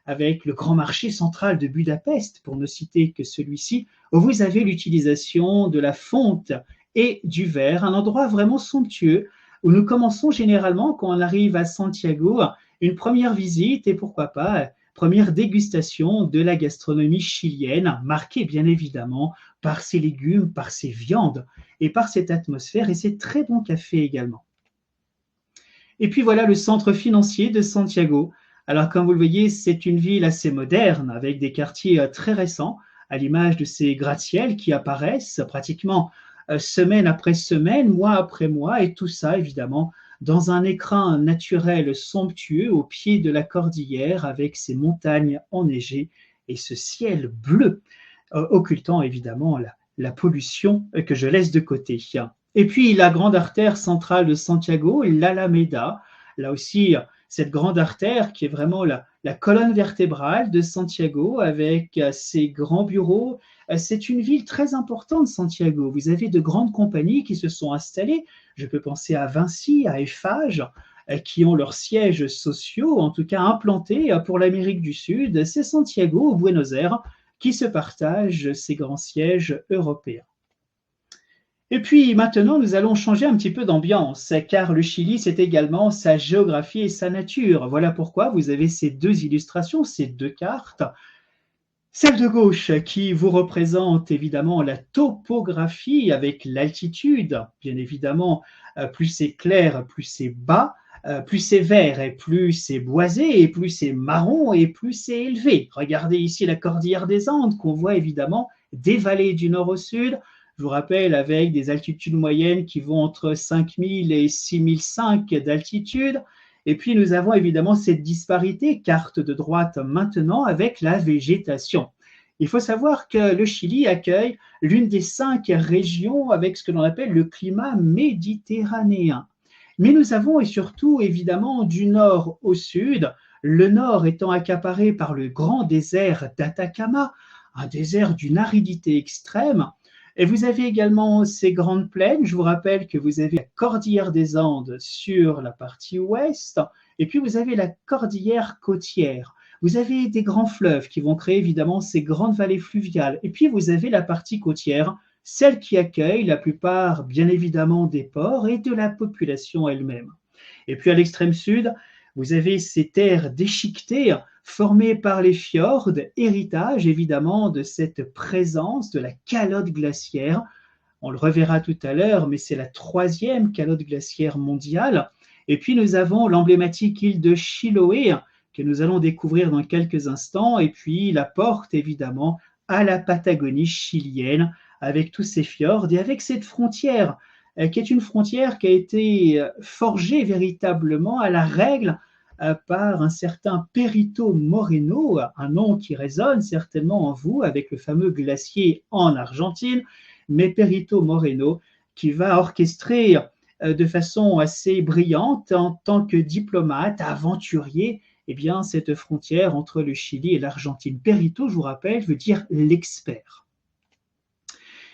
avec le grand marché central de Budapest, pour ne citer que celui-ci, où vous avez l'utilisation de la fonte et du verre, un endroit vraiment somptueux, où nous commençons généralement, quand on arrive à Santiago, une première visite et pourquoi pas première dégustation de la gastronomie chilienne, marquée bien évidemment par ses légumes, par ses viandes et par cette atmosphère et ces très bons cafés également. Et puis voilà le centre financier de Santiago. Alors comme vous le voyez, c'est une ville assez moderne avec des quartiers très récents, à l'image de ces gratte-ciels qui apparaissent pratiquement semaine après semaine, mois après mois, et tout ça évidemment dans un écrin naturel somptueux au pied de la cordillère avec ses montagnes enneigées et ce ciel bleu, occultant évidemment la pollution que je laisse de côté. Et puis la grande artère centrale de Santiago, l'Alameda, là aussi cette grande artère qui est vraiment la colonne vertébrale de Santiago avec ses grands bureaux, c'est une ville très importante, Santiago. Vous avez de grandes compagnies qui se sont installées. Je peux penser à Vinci, à Eiffage, qui ont leurs sièges sociaux, en tout cas implantés pour l'Amérique du Sud. C'est Santiago ou Buenos Aires qui se partagent ces grands sièges européens. Et puis maintenant, nous allons changer un petit peu d'ambiance, car le Chili, c'est également sa géographie et sa nature. Voilà pourquoi vous avez ces deux illustrations, ces deux cartes. Celle de gauche qui vous représente évidemment la topographie avec l'altitude. Bien évidemment, plus c'est clair, plus c'est bas, plus c'est vert et plus c'est boisé, et plus c'est marron et plus c'est élevé. Regardez ici la cordillère des Andes qu'on voit évidemment des vallées du nord au sud. Je vous rappelle, avec des altitudes moyennes qui vont entre 5000 et 6005 d'altitude. Et puis, nous avons évidemment cette disparité, carte de droite maintenant, avec la végétation. Il faut savoir que le Chili accueille l'une des 5 régions avec ce que l'on appelle le climat méditerranéen. Mais nous avons et surtout, évidemment, du nord au sud, le nord étant accaparé par le grand désert d'Atacama, un désert d'une aridité extrême. Et vous avez également ces grandes plaines. Je vous rappelle que vous avez la cordillère des Andes sur la partie ouest, et puis vous avez la cordillère côtière. Vous avez des grands fleuves qui vont créer évidemment ces grandes vallées fluviales. Et puis vous avez la partie côtière, celle qui accueille la plupart, bien évidemment, des ports et de la population elle-même. Et puis à l'extrême sud, vous avez ces terres déchiquetées formées par les fjords, héritage évidemment de cette présence de la calotte glaciaire. On le reverra tout à l'heure, mais c'est la 3e calotte glaciaire mondiale. Et puis nous avons l'emblématique île de Chiloé, que nous allons découvrir dans quelques instants, et puis la porte évidemment à la Patagonie chilienne, avec tous ces fjords et avec cette frontière, qui est une frontière qui a été forgée véritablement à la règle par un certain Perito Moreno, un nom qui résonne certainement en vous avec le fameux glacier en Argentine, mais Perito Moreno qui va orchestrer de façon assez brillante en tant que diplomate, aventurier, eh bien, cette frontière entre le Chili et l'Argentine. Perito, je vous rappelle, veut dire l'expert.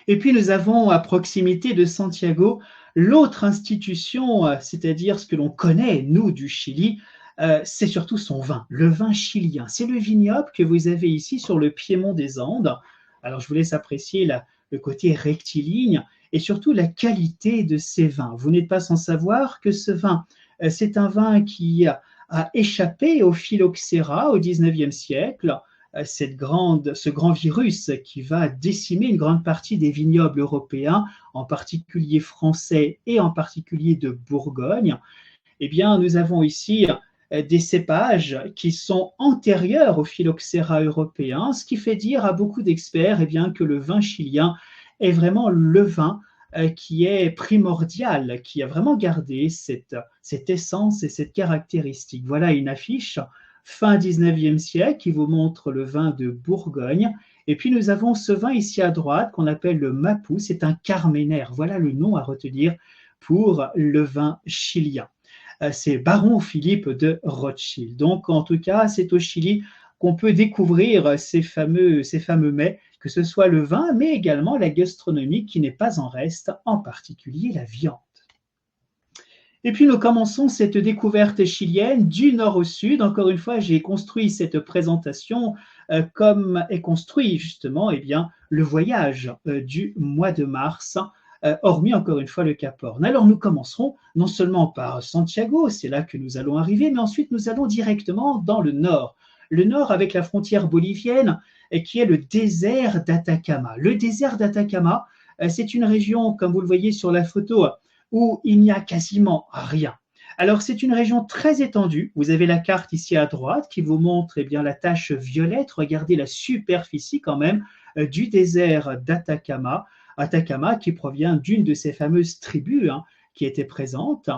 Et puis nous avons à proximité de Santiago l'autre institution, c'est-à-dire ce que l'on connaît, nous, du Chili, c'est surtout son vin, le vin chilien. C'est le vignoble que vous avez ici sur le piémont des Andes. Alors je vous laisse apprécier le côté rectiligne et surtout la qualité de ces vins. Vous n'êtes pas sans savoir que ce vin, c'est un vin qui a échappé au phylloxéra au XIXe siècle, ce grand virus qui va décimer une grande partie des vignobles européens, en particulier français et en particulier de Bourgogne. Eh bien, nous avons ici des cépages qui sont antérieurs au phylloxéra européen, ce qui fait dire à beaucoup d'experts eh bien, que le vin chilien est vraiment le vin qui est primordial, qui a vraiment gardé cette essence et cette caractéristique. Voilà une affiche fin 19e siècle qui vous montre le vin de Bourgogne. Et puis nous avons ce vin ici à droite qu'on appelle le Mapou, c'est un carménère. Voilà le nom à retenir pour le vin chilien. C'est Baron Philippe de Rothschild. Donc en tout cas, c'est au Chili qu'on peut découvrir ces fameux mets, que ce soit le vin, mais également la gastronomie qui n'est pas en reste, en particulier la viande. Et puis nous commençons cette découverte chilienne du nord au sud. Encore une fois, j'ai construit cette présentation comme est construit justement eh bien, le voyage du mois de mars, hormis encore une fois le Cap Horn. Alors nous commencerons non seulement par Santiago, c'est là que nous allons arriver, mais ensuite nous allons directement dans le nord. Le nord avec la frontière bolivienne qui est le désert d'Atacama. Le désert d'Atacama, c'est une région, comme vous le voyez sur la photo, où il n'y a quasiment rien. Alors c'est une région très étendue. Vous avez la carte ici à droite qui vous montre eh bien, la tache violette. Regardez la superficie quand même du désert d'Atacama. Atacama qui provient d'une de ces fameuses tribus qui étaient présentes.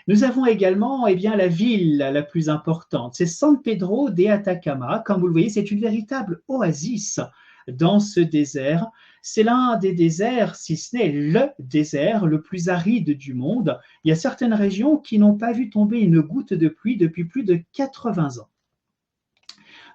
Nous avons également eh bien, la ville la plus importante, c'est San Pedro de Atacama. Comme vous le voyez, c'est une véritable oasis dans ce désert. C'est l'un des déserts, si ce n'est le désert le plus aride du monde. Il y a certaines régions qui n'ont pas vu tomber une goutte de pluie depuis plus de 80 ans.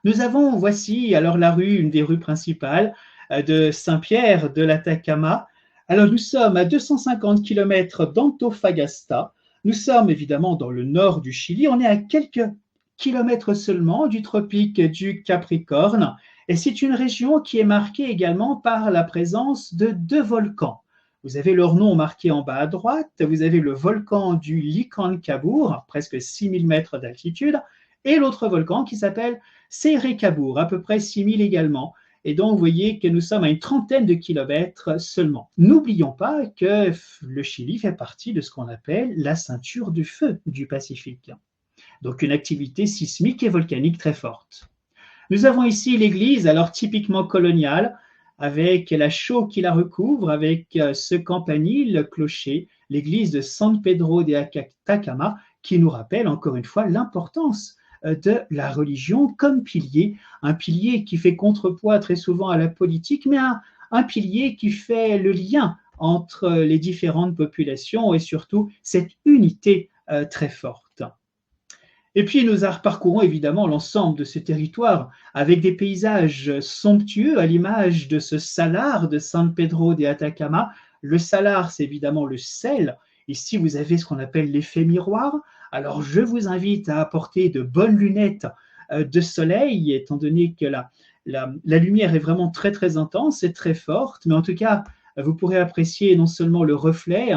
Nous avons, voici alors la rue, une des rues principales, de Saint-Pierre de l'Atacama. Alors nous sommes à 250 km d'Antofagasta. Nous sommes évidemment dans le nord du Chili. On est à quelques kilomètres seulement du tropique du Capricorne. Et c'est une région qui est marquée également par la présence de deux volcans. Vous avez leur nom marqué en bas à droite. Vous avez le volcan du Licancabur, presque 6000 mètres d'altitude, et l'autre volcan qui s'appelle Seyrecabur, à peu près 6000 également. Et donc, vous voyez que nous sommes à une trentaine de kilomètres seulement. N'oublions pas que le Chili fait partie de ce qu'on appelle la ceinture du feu du Pacifique. Donc, une activité sismique et volcanique très forte. Nous avons ici l'église, alors typiquement coloniale, avec la chaux qui la recouvre, avec ce campanile clocher, l'église de San Pedro de Atacama, qui nous rappelle encore une fois l'importance de la religion comme pilier, un pilier qui fait contrepoids très souvent à la politique, mais un pilier qui fait le lien entre les différentes populations et surtout cette unité très forte. Et puis nous parcourons évidemment l'ensemble de ce territoire avec des paysages somptueux à l'image de ce salar de San Pedro de Atacama. Le salar, c'est évidemment le sel. Ici, vous avez ce qu'on appelle l'effet miroir. Alors, je vous invite à apporter de bonnes lunettes de soleil, étant donné que la lumière est vraiment très, très intense et très forte. Mais en tout cas, vous pourrez apprécier non seulement le reflet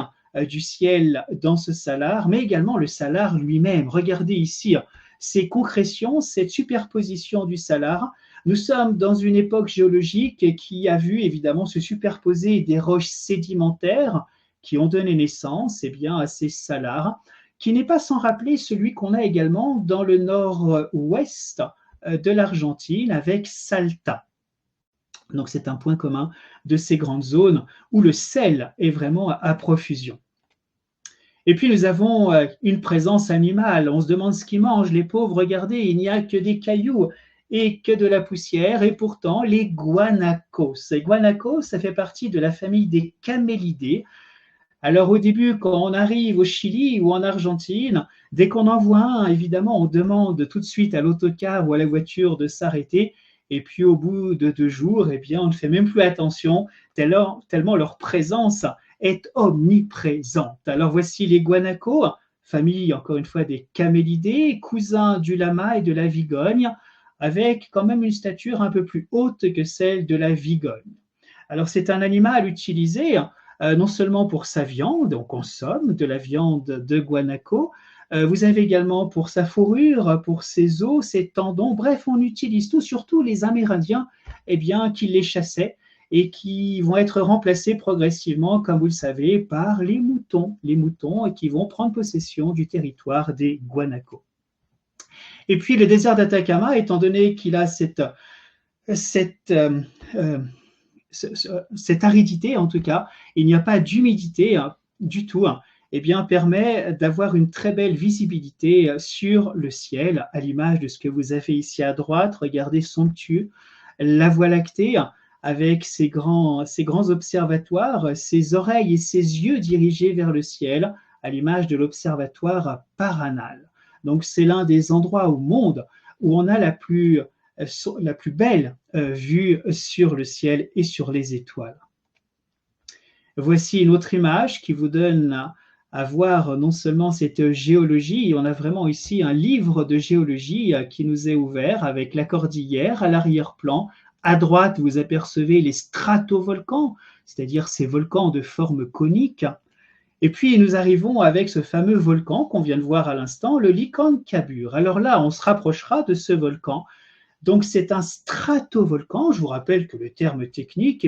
du ciel dans ce salar, mais également le salar lui-même. Regardez ici ces concrétions, cette superposition du salar. Nous sommes dans une époque géologique qui a vu évidemment se superposer des roches sédimentaires qui ont donné naissance à ces salars, qui n'est pas sans rappeler celui qu'on a également dans le nord-ouest de l'Argentine avec Salta. Donc c'est un point commun de ces grandes zones où le sel est vraiment à profusion. Et puis nous avons une présence animale. On se demande ce qu'ils mangent, les pauvres. Regardez, il n'y a que des cailloux et que de la poussière. Et pourtant, les guanacos. Les guanacos, ça fait partie de la famille des camélidés. Alors au début, quand on arrive au Chili ou en Argentine, dès qu'on en voit un, évidemment, on demande tout de suite à l'autocar ou à la voiture de s'arrêter. Et puis au bout de 2 jours, on ne fait même plus attention, tellement leur présence est omniprésente. Alors voici les guanacos, famille encore une fois des camélidés, cousins du lama et de la vigogne, avec quand même une stature un peu plus haute que celle de la vigogne. Alors c'est un animal utilisé non seulement pour sa viande, on consomme de la viande de guanaco, vous avez également pour sa fourrure, pour ses os, ses tendons, bref, on utilise tout, surtout les Amérindiens, qui les chassaient et qui vont être remplacés progressivement, comme vous le savez, par les moutons qui vont prendre possession du territoire des guanacos. Et puis le désert d'Atacama, étant donné qu'il a cette aridité, en tout cas, il n'y a pas d'humidité du tout, permet d'avoir une très belle visibilité sur le ciel, à l'image de ce que vous avez ici à droite. Regardez, somptueux, la Voie lactée, avec ses grands observatoires, ses oreilles et ses yeux dirigés vers le ciel, à l'image de l'observatoire Paranal. Donc c'est l'un des endroits au monde où on a la plus belle vue sur le ciel et sur les étoiles. Voici une autre image qui vous donne à voir non seulement cette géologie, on a vraiment ici un livre de géologie qui nous est ouvert avec la cordillère à l'arrière-plan. À droite, vous apercevez les stratovolcans, c'est-à-dire ces volcans de forme conique. Et puis nous arrivons avec ce fameux volcan qu'on vient de voir à l'instant, le Licancabur. Alors là, on se rapprochera de ce volcan. Donc c'est un stratovolcan. Je vous rappelle que le terme technique,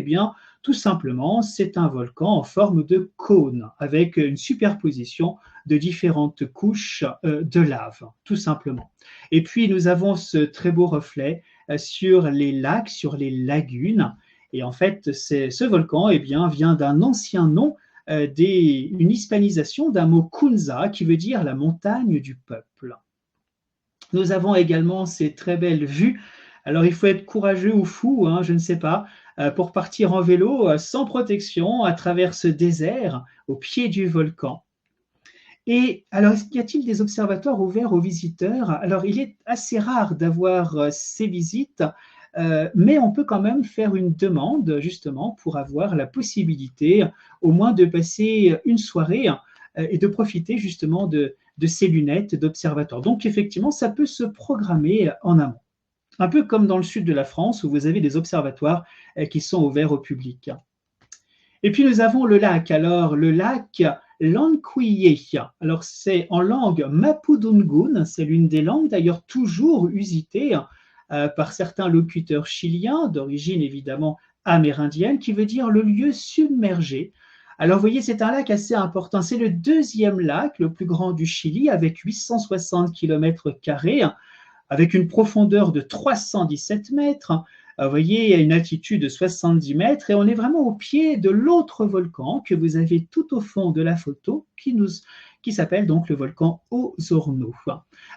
tout simplement, c'est un volcan en forme de cône avec une superposition de différentes couches de lave, tout simplement. Et puis nous avons ce très beau reflet sur les lacs, sur les lagunes. Et en fait, ce volcan vient d'un ancien nom, une hispanisation d'un mot Kunza qui veut dire la montagne du peuple. Nous avons également ces très belles vues. Alors, il faut être courageux ou fou, je ne sais pas, pour partir en vélo sans protection à travers ce désert au pied du volcan. Et alors, y a-t-il des observatoires ouverts aux visiteurs? Alors, il est assez rare d'avoir ces visites mais on peut quand même faire une demande justement pour avoir la possibilité au moins de passer une soirée et de profiter justement de ces lunettes d'observatoire. Donc effectivement, ça peut se programmer en amont. Un peu comme dans le sud de la France où vous avez des observatoires qui sont ouverts au public. Et puis nous avons le lac. Alors le lac Lanquihue. Alors c'est en langue mapudungun, c'est l'une des langues d'ailleurs toujours usitées par certains locuteurs chiliens d'origine évidemment amérindienne, qui veut dire le lieu submergé. Alors vous voyez, c'est un lac assez important. C'est le deuxième lac le plus grand du Chili avec 860 km², avec une profondeur de 317 mètres. Vous voyez, à une altitude de 70 mètres, et on est vraiment au pied de l'autre volcan que vous avez tout au fond de la photo, qui s'appelle donc le volcan Osorno.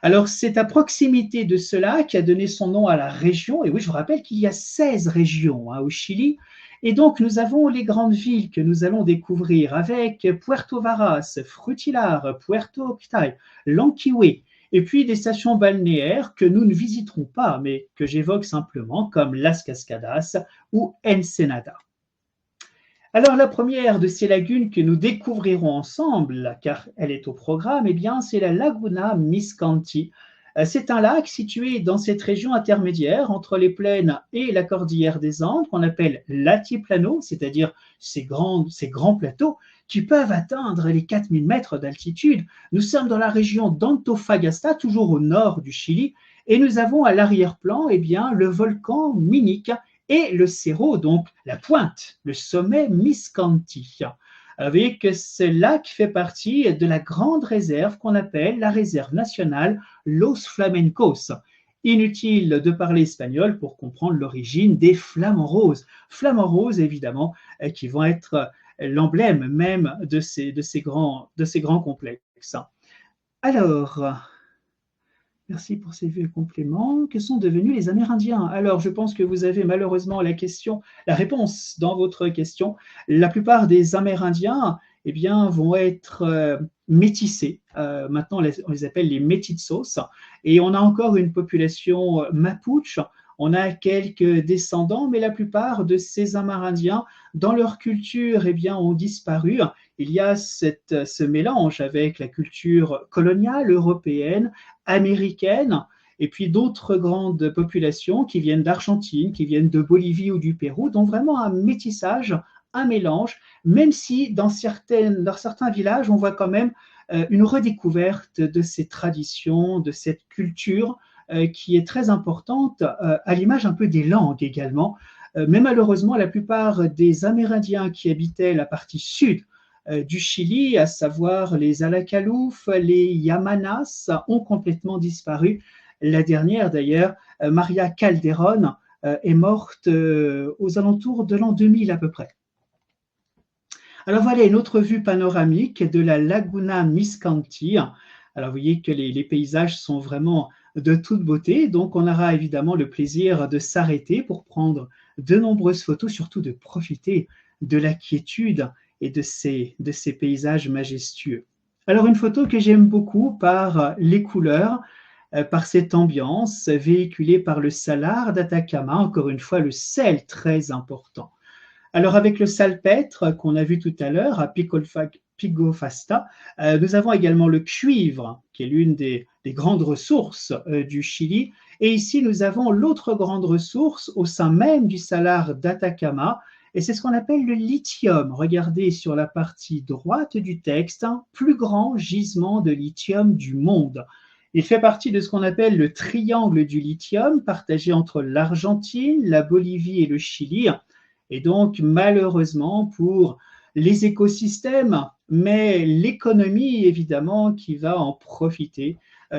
Alors, c'est à proximité de ce lac qui a donné son nom à la région, et oui, je vous rappelle qu'il y a 16 régions au Chili, et donc nous avons les grandes villes que nous allons découvrir avec Puerto Varas, Frutillar, Puerto Octay, Lanquihue, et puis des stations balnéaires que nous ne visiterons pas, mais que j'évoque simplement, comme Las Cascadas ou Ensenada. Alors la première de ces lagunes que nous découvrirons ensemble, car elle est au programme, eh bien c'est la Laguna Miscanti. C'est un lac situé dans cette région intermédiaire entre les plaines et la cordillère des Andes, qu'on appelle l'altiplano, c'est-à-dire ces grands plateaux qui peuvent atteindre les 4000 mètres d'altitude. Nous sommes dans la région d'Antofagasta, toujours au nord du Chili, et nous avons à l'arrière-plan eh bien, le volcan Minic et le cerro, donc la pointe, le sommet Miscanti. Alors, vous voyez que ce lac fait partie de la grande réserve qu'on appelle la réserve nationale Los Flamencos. Inutile de parler espagnol pour comprendre l'origine des flamants roses. Flamants roses, évidemment, qui vont être l'emblème même de ces grands complexes. Alors, merci pour ces vieux compléments. Que sont devenus les Amérindiens? Alors, je pense que vous avez malheureusement la réponse dans votre question. La plupart des Amérindiens eh bien, vont être métissés. Maintenant, on les appelle les métizos. Et on a encore une population mapuche. On a quelques descendants, mais la plupart de ces Amérindiens, dans leur culture, eh bien, ont disparu. Il y a ce mélange avec la culture coloniale européenne, américaine, et puis d'autres grandes populations qui viennent d'Argentine, qui viennent de Bolivie ou du Pérou, donc vraiment un métissage, un mélange, même si dans certains villages, on voit quand même une redécouverte de ces traditions, de cette culture qui est très importante, à l'image un peu des langues également. Mais malheureusement, la plupart des Amérindiens qui habitaient la partie sud du Chili, à savoir les Alacalouf, les Yamanas, ont complètement disparu. La dernière, d'ailleurs, Maria Calderón, est morte aux alentours de l'an 2000 à peu près. Alors voilà une autre vue panoramique de la Laguna Miscanti. Alors vous voyez que les paysages sont vraiment de toute beauté, donc on aura évidemment le plaisir de s'arrêter pour prendre de nombreuses photos, surtout de profiter de la quiétude et de ces paysages majestueux. Alors une photo que j'aime beaucoup par les couleurs, par cette ambiance véhiculée par le salar d'Atacama, encore une fois le sel très important. Alors avec le salpêtre qu'on a vu tout à l'heure à Pigofasta, nous avons également le cuivre, qui est l'une des grandes ressources du Chili. Et ici, nous avons l'autre grande ressource au sein même du salar d'Atacama, et c'est ce qu'on appelle le lithium. Regardez sur la partie droite du texte, plus grand gisement de lithium du monde. Il fait partie de ce qu'on appelle le triangle du lithium, partagé entre l'Argentine, la Bolivie et le Chili. Et donc, malheureusement, pour les écosystèmes, mais l'économie, évidemment, qui va en profiter.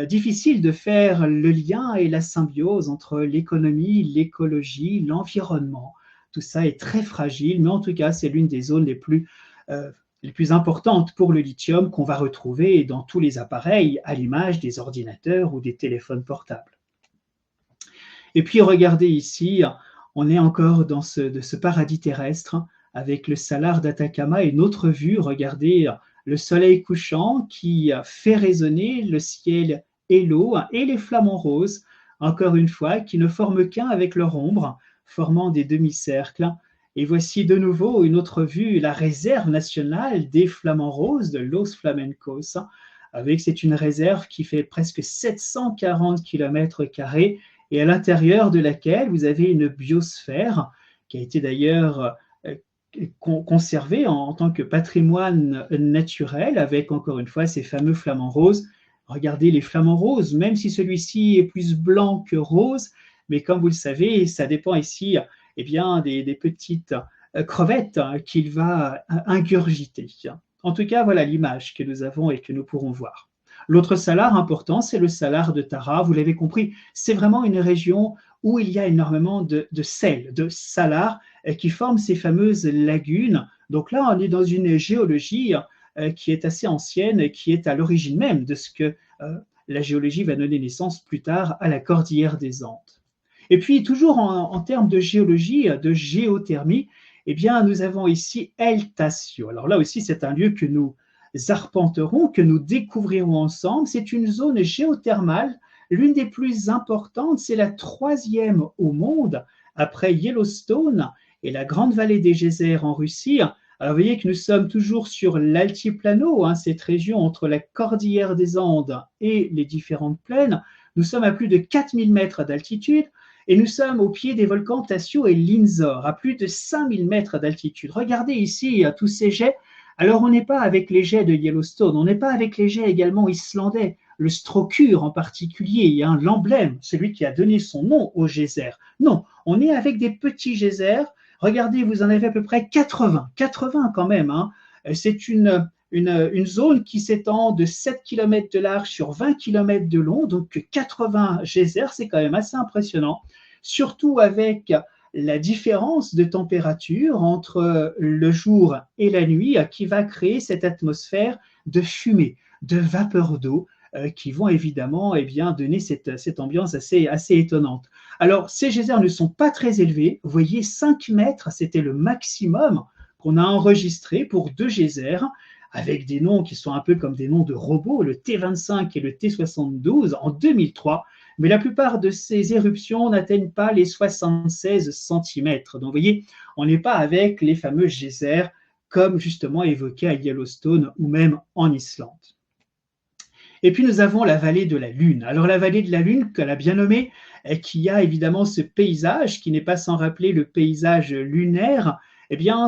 Difficile de faire le lien et la symbiose entre l'économie, l'écologie, l'environnement. Tout ça est très fragile, mais en tout cas, c'est l'une des zones les plus importantes pour le lithium qu'on va retrouver dans tous les appareils, à l'image des ordinateurs ou des téléphones portables. Et puis, regardez ici, on est encore dans ce paradis terrestre avec le salar d'Atacama et une autre vue. Regardez le soleil couchant qui fait résonner le ciel et l'eau et les flamants roses. encore une fois, qui ne forment qu'un avec leur ombre, formant des demi-cercles. Et voici de nouveau une autre vue, la réserve nationale des Flamands Roses de Los Flamencos. C'est une réserve qui fait presque 740 km² et à l'intérieur de laquelle vous avez une biosphère qui a été d'ailleurs conservée en tant que patrimoine naturel avec encore une fois ces fameux flamants roses. Regardez les flamants roses, même si celui-ci est plus blanc que rose, mais comme vous le savez, ça dépend ici des petites crevettes qu'il va ingurgiter. En tout cas, voilà l'image que nous avons et que nous pourrons voir. L'autre salar important, c'est le salar de Tara. Vous l'avez compris, c'est vraiment une région où il y a énormément de sel, de salars qui forment ces fameuses lagunes. Donc là, on est dans une géologie qui est assez ancienne et qui est à l'origine même de ce que la géologie va donner naissance plus tard à la cordillère des Andes. Et puis, toujours en termes de géologie, de géothermie, nous avons ici El Tacio. Alors là aussi, c'est un lieu que nous arpenterons, que nous découvrirons ensemble. C'est une zone géothermale, l'une des plus importantes, c'est la 3e au monde, après Yellowstone et la grande vallée des geysers en Russie. Alors vous voyez que nous sommes toujours sur l'altiplano, cette région entre la cordillère des Andes et les différentes plaines. Nous sommes à plus de 4000 mètres d'altitude. Et nous sommes au pied des volcans Tassio et Linzor, à plus de 5000 mètres d'altitude. Regardez ici tous ces jets. Alors, on n'est pas avec les jets de Yellowstone, on n'est pas avec les jets également islandais, le Strokkur en particulier, l'emblème, celui qui a donné son nom au geyser. Non, on est avec des petits geysers. Regardez, vous en avez à peu près 80 quand même. C'est une zone qui s'étend de 7 km de large sur 20 km de long, donc 80 geysers, c'est quand même assez impressionnant, surtout avec la différence de température entre le jour et la nuit qui va créer cette atmosphère de fumée, de vapeur d'eau qui vont évidemment donner cette ambiance assez étonnante. Alors, ces geysers ne sont pas très élevés. Vous voyez, 5 mètres, c'était le maximum qu'on a enregistré pour 2 geysers, avec des noms qui sont un peu comme des noms de robots, le T25 et le T72 en 2003, mais la plupart de ces éruptions n'atteignent pas les 76 cm. Donc vous voyez, on n'est pas avec les fameux geysers comme justement évoqué à Yellowstone ou même en Islande. Et puis nous avons la vallée de la Lune. Alors la vallée de la Lune, qu'elle a bien nommée, qui a évidemment ce paysage qui n'est pas sans rappeler le paysage lunaire,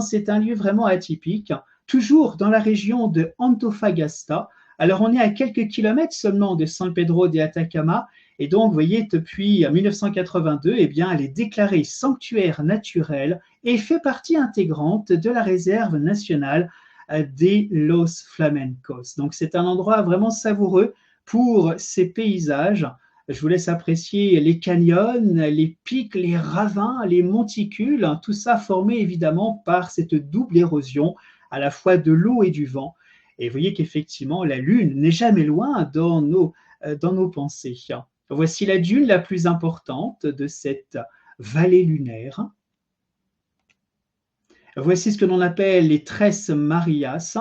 c'est un lieu vraiment atypique, toujours dans la région de Antofagasta. Alors on est à quelques kilomètres seulement de San Pedro de Atacama, et donc vous voyez depuis 1982, elle est déclarée sanctuaire naturel et fait partie intégrante de la réserve nationale des Los Flamencos. Donc c'est un endroit vraiment savoureux pour ces paysages. Je vous laisse apprécier les canyons, les pics, les ravins, les monticules, tout ça formé évidemment par cette double érosion à la fois de l'eau et du vent. Et vous voyez qu'effectivement, la Lune n'est jamais loin dans nos pensées. Voici la dune la plus importante de cette vallée lunaire. Voici ce que l'on appelle les Tres Marias.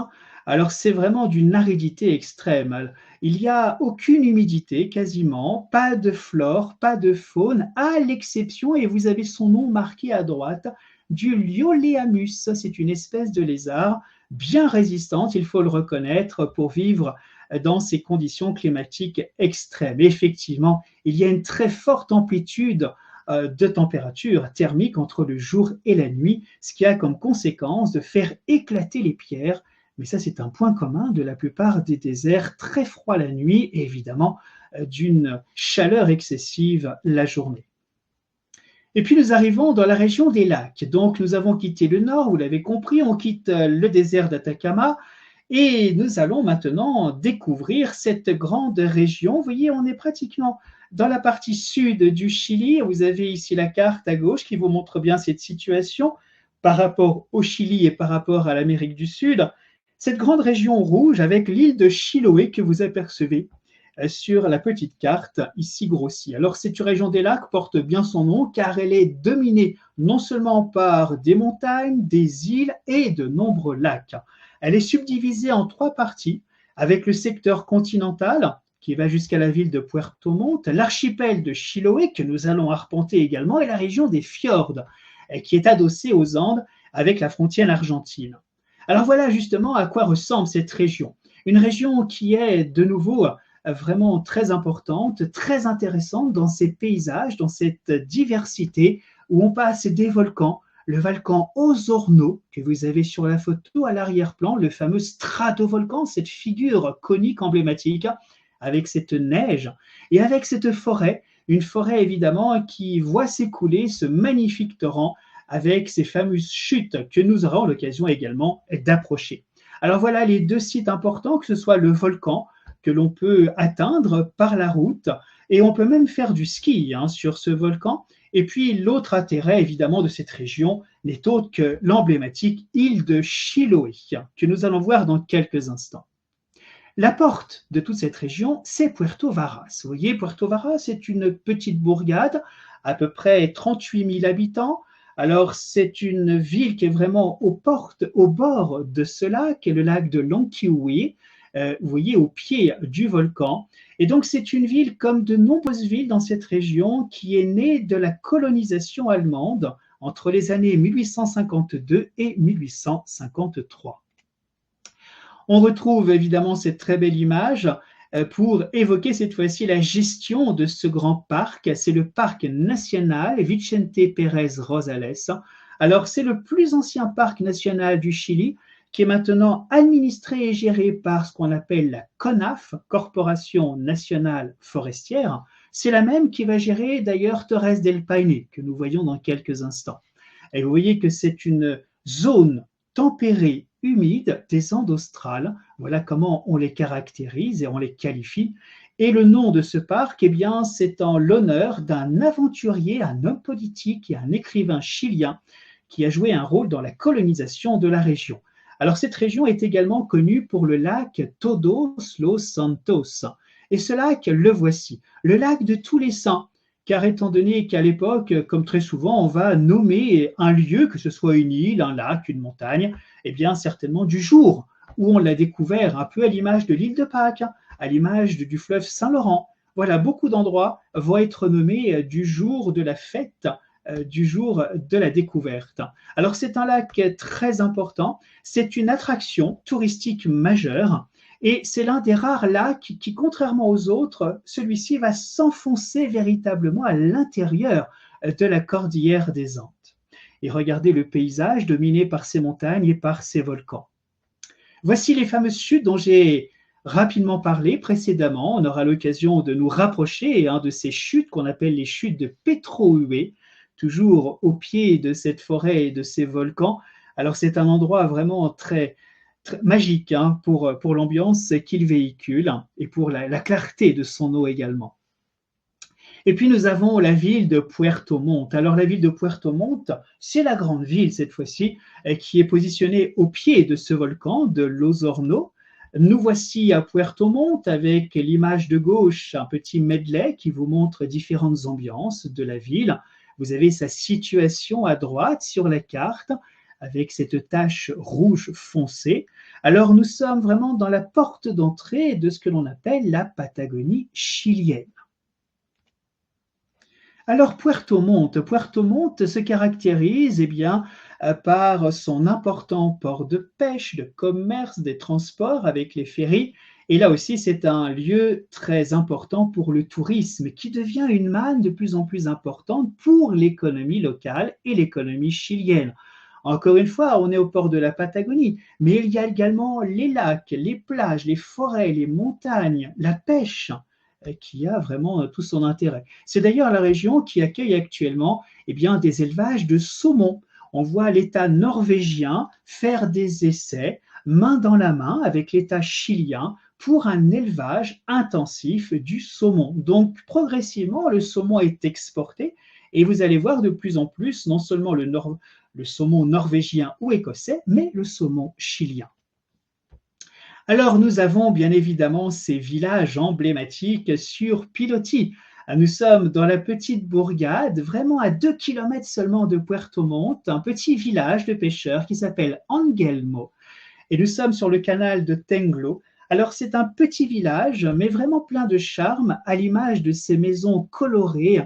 Alors, c'est vraiment d'une aridité extrême. Il n'y a aucune humidité, quasiment, pas de flore, pas de faune, à l'exception, et vous avez son nom marqué à droite, du Lioleamus. C'est une espèce de lézard bien résistante, il faut le reconnaître, pour vivre dans ces conditions climatiques extrêmes. Effectivement, il y a une très forte amplitude de température thermique entre le jour et la nuit, ce qui a comme conséquence de faire éclater les pierres. Mais ça, c'est un point commun de la plupart des déserts, très froid la nuit et évidemment d'une chaleur excessive la journée. Et puis nous arrivons dans la région des lacs. Donc nous avons quitté le nord, vous l'avez compris, on quitte le désert d'Atacama et nous allons maintenant découvrir cette grande région. Vous voyez, on est pratiquement dans la partie sud du Chili. Vous avez ici la carte à gauche qui vous montre bien cette situation par rapport au Chili et par rapport à l'Amérique du Sud. Cette grande région rouge avec l'île de Chiloé que vous apercevez sur la petite carte ici grossie. Alors cette région des lacs porte bien son nom car elle est dominée non seulement par des montagnes, des îles et de nombreux lacs. Elle est subdivisée en 3 parties avec le secteur continental qui va jusqu'à la ville de Puerto Montt, l'archipel de Chiloé, que nous allons arpenter également, et la région des fjords, qui est adossée aux Andes avec la frontière argentine. Alors voilà justement à quoi ressemble cette région. Une région qui est de nouveau vraiment très importante, très intéressante dans ses paysages, dans cette diversité où on passe des volcans, le volcan Osorno que vous avez sur la photo à l'arrière-plan, le fameux stratovolcan, cette figure conique emblématique avec cette neige et avec cette forêt, une forêt évidemment qui voit s'écouler ce magnifique torrent avec ces fameuses chutes que nous aurons l'occasion également d'approcher. Alors voilà les deux sites importants, que ce soit le volcan que l'on peut atteindre par la route, et on peut même faire du ski sur ce volcan. Et puis l'autre intérêt évidemment de cette région n'est autre que l'emblématique île de Chiloé, que nous allons voir dans quelques instants. La porte de toute cette région, c'est Puerto Varas. Vous voyez, Puerto Varas, c'est une petite bourgade, à peu près 38 000 habitants. Alors, c'est une ville qui est vraiment au bord de ce lac, qui est le lac de Lonquehué, vous voyez, au pied du volcan. Et donc, c'est une ville, comme de nombreuses villes dans cette région, qui est née de la colonisation allemande entre les années 1852 et 1853. On retrouve évidemment cette très belle image pour évoquer cette fois-ci la gestion de ce grand parc. C'est le parc national Vicente Pérez Rosales. Alors, c'est le plus ancien parc national du Chili qui est maintenant administré et géré par ce qu'on appelle la CONAF, Corporation nationale forestière. C'est la même qui va gérer d'ailleurs Torres del Paine, que nous voyons dans quelques instants. Et vous voyez que c'est une zone tempérée, humide des Andes australes. Voilà comment on les caractérise et on les qualifie. Et le nom de ce parc, eh bien, c'est en l'honneur d'un aventurier, un homme politique et un écrivain chilien qui a joué un rôle dans la colonisation de la région. Alors, cette région est également connue pour le lac Todos los Santos. Et ce lac, le voici, le lac de tous les saints. Car étant donné qu'à l'époque, comme très souvent, on va nommer un lieu, que ce soit une île, un lac, une montagne, eh bien certainement du jour où on l'a découvert, un peu à l'image de l'île de Pâques, à l'image du fleuve Saint-Laurent. Voilà, beaucoup d'endroits vont être nommés du jour de la fête, du jour de la découverte. Alors c'est un lac très important, c'est une attraction touristique majeure, et c'est l'un des rares lacs qui, contrairement aux autres, celui-ci va s'enfoncer véritablement à l'intérieur de la cordillère des Andes. Et regardez le paysage dominé par ces montagnes et par ces volcans. Voici les fameuses chutes dont j'ai rapidement parlé précédemment. On aura l'occasion de nous rapprocher de ces chutes qu'on appelle les chutes de Petrohue, toujours au pied de cette forêt et de ces volcans. Alors c'est un endroit vraiment très magique pour l'ambiance qu'il véhicule et pour la clarté de son eau également. Et puis nous avons la ville de Puerto Montt. Alors la ville de Puerto Montt, c'est la grande ville cette fois-ci qui est positionnée au pied de ce volcan de l'Osorno. Nous voici à Puerto Montt avec l'image de gauche, un petit medley qui vous montre différentes ambiances de la ville. Vous avez sa situation à droite sur la carte avec cette tache rouge foncée. Alors nous sommes vraiment dans la porte d'entrée de ce que l'on appelle la Patagonie chilienne. Alors Puerto Montt se caractérise par son important port de pêche, de commerce, des transports avec les ferries. Et là aussi, c'est un lieu très important pour le tourisme qui devient une manne de plus en plus importante pour l'économie locale et l'économie chilienne. Encore une fois, on est au port de la Patagonie, mais il y a également les lacs, les plages, les forêts, les montagnes, la pêche qui a vraiment tout son intérêt. C'est d'ailleurs la région qui accueille actuellement des élevages de saumon. On voit l'État norvégien faire des essais main dans la main avec l'État chilien pour un élevage intensif du saumon. Donc progressivement, le saumon est exporté et vous allez voir de plus en plus non seulement le saumon norvégien ou écossais, mais le saumon chilien. Alors nous avons bien évidemment ces villages emblématiques sur pilotis. Nous sommes dans la petite bourgade, vraiment à 2 km seulement de Puerto Montt, un petit village de pêcheurs qui s'appelle Angelmo. Et nous sommes sur le canal de Tenglo, Alors c'est un petit village, mais vraiment plein de charme, à l'image de ces maisons colorées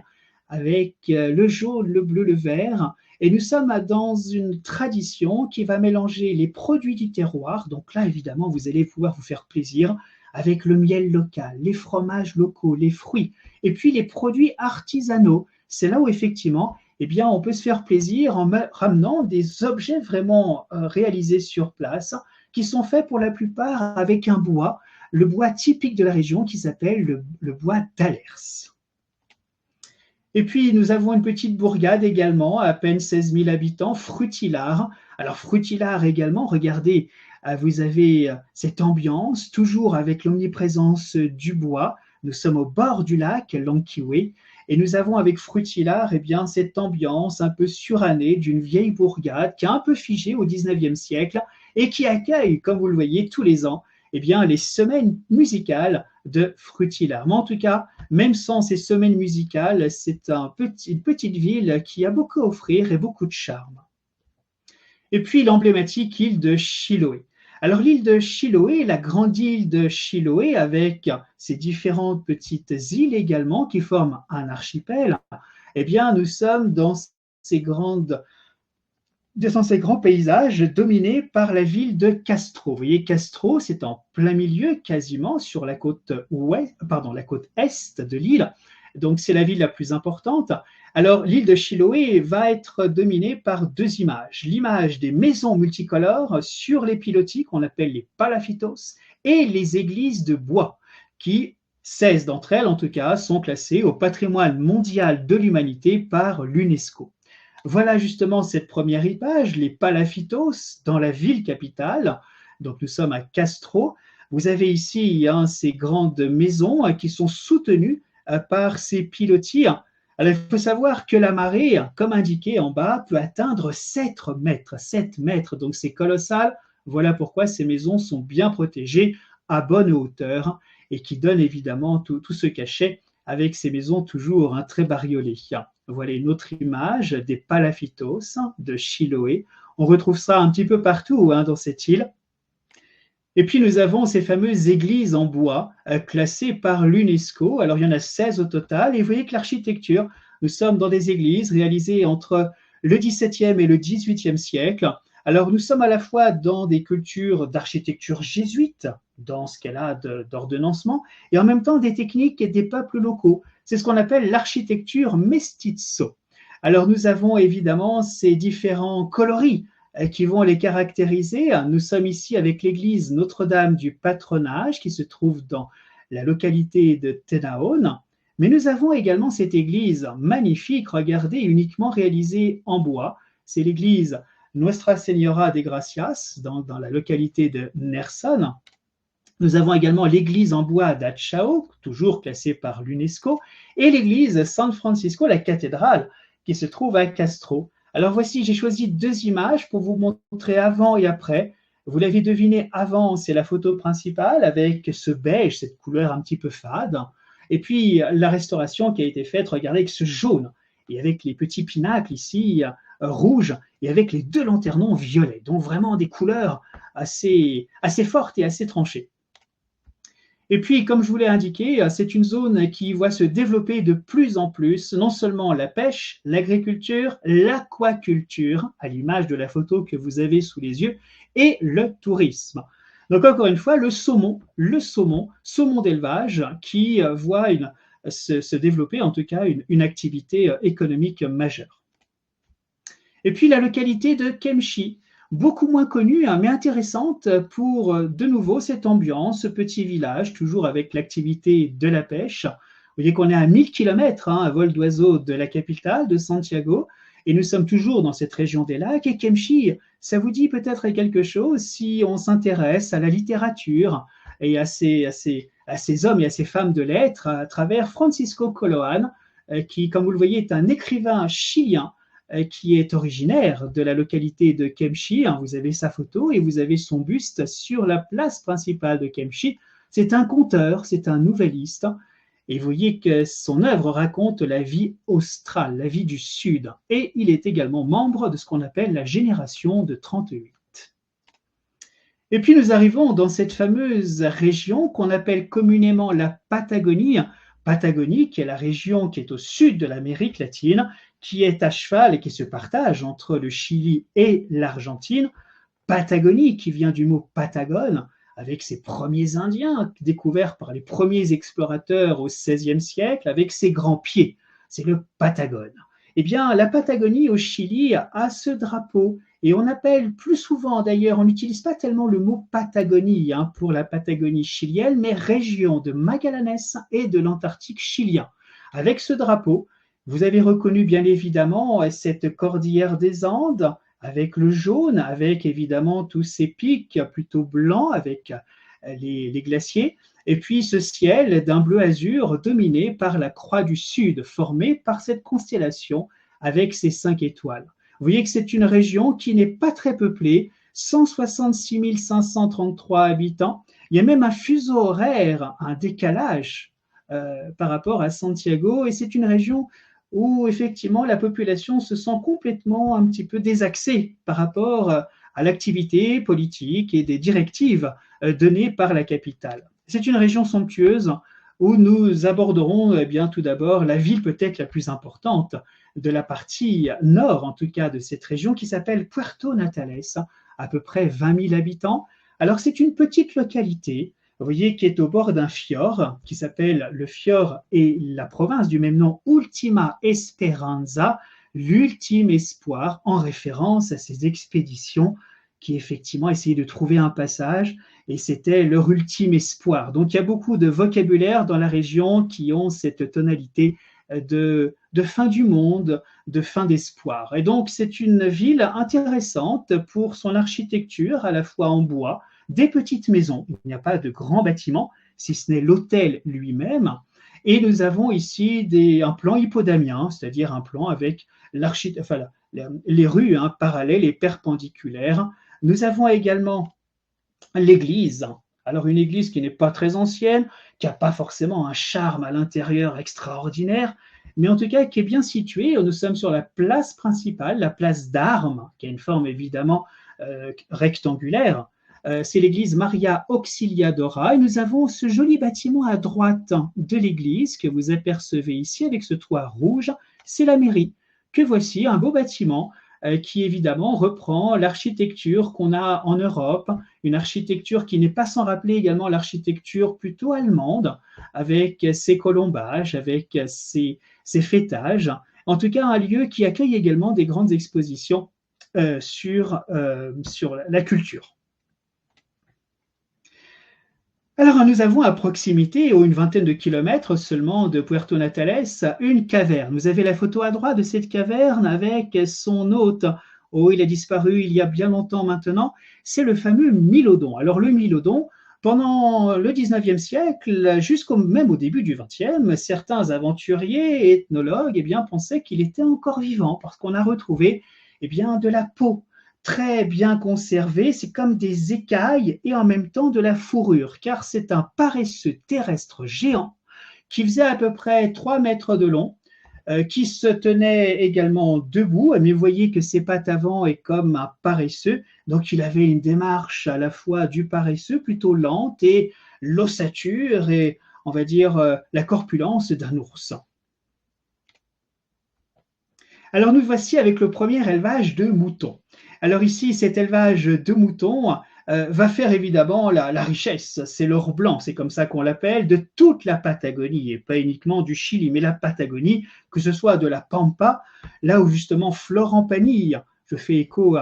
avec le jaune, le bleu, le vert. Et nous sommes dans une tradition qui va mélanger les produits du terroir. Donc là, évidemment, vous allez pouvoir vous faire plaisir avec le miel local, les fromages locaux, les fruits, et puis les produits artisanaux. C'est là où effectivement, eh bien, on peut se faire plaisir en ramenant des objets vraiment réalisés sur place, qui sont faits pour la plupart avec un bois, le bois typique de la région qui s'appelle le bois d'Alers. Et puis, nous avons une petite bourgade également, à peine 16 000 habitants, Frutillar. Alors, Frutillar également, regardez, vous avez cette ambiance, toujours avec l'omniprésence du bois. Nous sommes au bord du lac Lonkiwe, et nous avons avec Frutillar eh bien, cette ambiance un peu surannée d'une vieille bourgade qui a un peu figé au 19e siècle et qui accueille, comme vous le voyez, tous les ans, eh bien, les semaines musicales de Frutillar. Mais en tout cas, même sans ces semaines musicales, c'est une petite ville qui a beaucoup à offrir et beaucoup de charme. Et puis l'emblématique île de Chiloé. Alors l'île de Chiloé, la grande île de Chiloé, avec ses différentes petites îles également qui forment un archipel, eh bien nous sommes dans ces grands paysages dominés par la ville de Castro. Vous voyez, Castro, c'est en plein milieu, quasiment sur la côte la côte est de l'île. Donc, c'est la ville la plus importante. Alors, l'île de Chiloé va être dominée par deux images. L'image des maisons multicolores sur les pilotis, qu'on appelle les palafitos, et les églises de bois, qui, 16 d'entre elles en tout cas, sont classées au patrimoine mondial de l'humanité par l'UNESCO. Voilà justement cette première image, les palafitos dans la ville capitale. Donc nous sommes à Castro. Vous avez ici ces grandes maisons qui sont soutenues par ces pilotis. Alors il faut savoir que la marée, comme indiqué en bas, peut atteindre 7 mètres. 7 mètres, donc c'est colossal. Voilà pourquoi ces maisons sont bien protégées à bonne hauteur et qui donnent évidemment tout ce cachet avec ces maisons toujours très bariolées. Voilà une autre image des palafitos de Chiloé. On retrouve ça un petit peu partout dans cette île. Et puis nous avons ces fameuses églises en bois classées par l'UNESCO. Alors il y en a 16 au total. Et vous voyez que l'architecture, nous sommes dans des églises réalisées entre le XVIIe et le XVIIIe siècle. Alors nous sommes à la fois dans des cultures d'architecture jésuite, dans ce qu'elle a d'ordonnancement, et en même temps des techniques des peuples locaux. C'est ce qu'on appelle l'architecture mestizo. Alors nous avons évidemment ces différents coloris qui vont les caractériser. Nous sommes ici avec l'église Notre-Dame du Patronage qui se trouve dans la localité de Tenaon. Mais nous avons également cette église magnifique, regardez, uniquement réalisée en bois. C'est l'église Nuestra Señora de Gracias dans la localité de Nerson. Nous avons également l'église en bois d'Achao, toujours classée par l'UNESCO, et l'église San Francisco, la cathédrale, qui se trouve à Castro. Alors voici, j'ai choisi deux images pour vous montrer avant et après. Vous l'avez deviné, avant, c'est la photo principale avec ce beige, cette couleur un petit peu fade. Et puis la restauration qui a été faite, regardez, avec ce jaune et avec les petits pinacles ici rouges et avec les deux lanternons violets. Donc vraiment des couleurs assez fortes et assez tranchées. Et puis, comme je vous l'ai indiqué, c'est une zone qui voit se développer de plus en plus non seulement la pêche, l'agriculture, l'aquaculture, à l'image de la photo que vous avez sous les yeux, et le tourisme. Donc encore une fois, le saumon d'élevage qui voit se développer en tout cas une activité économique majeure. Et puis la localité de Kemchi, beaucoup moins connue, mais intéressante pour de nouveau cette ambiance, ce petit village, toujours avec l'activité de la pêche. Vous voyez qu'on est à 1000 km à vol d'oiseau de la capitale, de Santiago, et nous sommes toujours dans cette région des lacs. Et Kemchi, ça vous dit peut-être quelque chose si on s'intéresse à la littérature et à ces hommes et à ces femmes de lettres à travers Francisco Coloane, qui, comme vous le voyez, est un écrivain chilien qui est originaire de la localité de Kemchi. Vous avez sa photo et vous avez son buste sur la place principale de Kemchi. C'est un conteur, c'est un nouvelliste. Et vous voyez que son œuvre raconte la vie australe, la vie du Sud. Et il est également membre de ce qu'on appelle la génération de 38. Et puis nous arrivons dans cette fameuse région qu'on appelle communément la Patagonie. Patagonie, qui est la région qui est au sud de l'Amérique latine, qui est à cheval et qui se partage entre le Chili et l'Argentine. Patagonie, qui vient du mot Patagone, avec ses premiers Indiens découverts par les premiers explorateurs au XVIe siècle, avec ses grands pieds. C'est le Patagone. Eh bien, la Patagonie au Chili a ce drapeau. Et on appelle plus souvent, d'ailleurs, on n'utilise pas tellement le mot Patagonie pour la Patagonie chilienne, mais région de Magallanes et de l'Antarctique chilien. Avec ce drapeau, vous avez reconnu bien évidemment cette cordillère des Andes, avec le jaune, avec évidemment tous ces pics plutôt blancs avec les glaciers, et puis ce ciel d'un bleu azur dominé par la croix du Sud, formée par cette constellation avec ses 5 étoiles. Vous voyez que c'est une région qui n'est pas très peuplée, 166 533 habitants. Il y a même un fuseau horaire, un décalage par rapport à Santiago, et c'est une région où effectivement la population se sent complètement un petit peu désaxée par rapport à l'activité politique et des directives données par la capitale. C'est une région somptueuse où nous aborderons bien tout d'abord la ville peut-être la plus importante de la partie nord, en tout cas de cette région, qui s'appelle Puerto Natales, à peu près 20 000 habitants. Alors c'est une petite localité, vous voyez, qui est au bord d'un fjord, qui s'appelle le fjord et la province du même nom, Ultima Esperanza, l'ultime espoir, en référence à ces expéditions qui effectivement essayaient de trouver un passage, et c'était leur ultime espoir. Donc il y a beaucoup de vocabulaire dans la région qui ont cette tonalité de fin du monde, de fin d'espoir. Et donc c'est une ville intéressante pour son architecture, à la fois en bois, des petites maisons. Il n'y a pas de grands bâtiments, si ce n'est l'hôtel lui-même. Et nous avons ici un plan hippodamien, c'est-à-dire un plan avec les rues parallèles et perpendiculaires. Nous avons également l'église. Alors une église qui n'est pas très ancienne, qui n'a pas forcément un charme à l'intérieur extraordinaire, mais en tout cas qui est bien située. Nous sommes sur la place principale, la place d'Armes, qui a une forme évidemment rectangulaire. C'est l'église Maria Auxiliadora, et nous avons ce joli bâtiment à droite de l'église que vous apercevez ici avec ce toit rouge. C'est la mairie. Que voici, un beau bâtiment qui évidemment reprend l'architecture qu'on a en Europe, une architecture qui n'est pas sans rappeler également l'architecture plutôt allemande, avec ses colombages, avec ses fêtages. En tout cas, un lieu qui accueille également des grandes expositions sur la culture. Alors, nous avons à proximité, ou une vingtaine de kilomètres seulement de Puerto Natales, une caverne. Vous avez la photo à droite de cette caverne avec son hôte. Oh, il a disparu il y a bien longtemps maintenant. C'est le fameux Mylodon. Alors, le Mylodon, pendant le 19e siècle, même au début du 20e, certains aventuriers et ethnologues pensaient qu'il était encore vivant parce qu'on a retrouvé de la peau très bien conservée, c'est comme des écailles et en même temps de la fourrure, car c'est un paresseux terrestre géant qui faisait à peu près 3 mètres de long, qui se tenait également debout, mais vous voyez que ses pattes avant est comme un paresseux, donc il avait une démarche à la fois du paresseux plutôt lente et l'ossature et on va dire la corpulence d'un ours. Alors nous voici avec le premier élevage de moutons. Alors ici, cet élevage de moutons va faire évidemment la richesse, c'est l'or blanc, c'est comme ça qu'on l'appelle, de toute la Patagonie, et pas uniquement du Chili, mais la Patagonie, que ce soit de la Pampa, là où justement Florent Pagny, je fais écho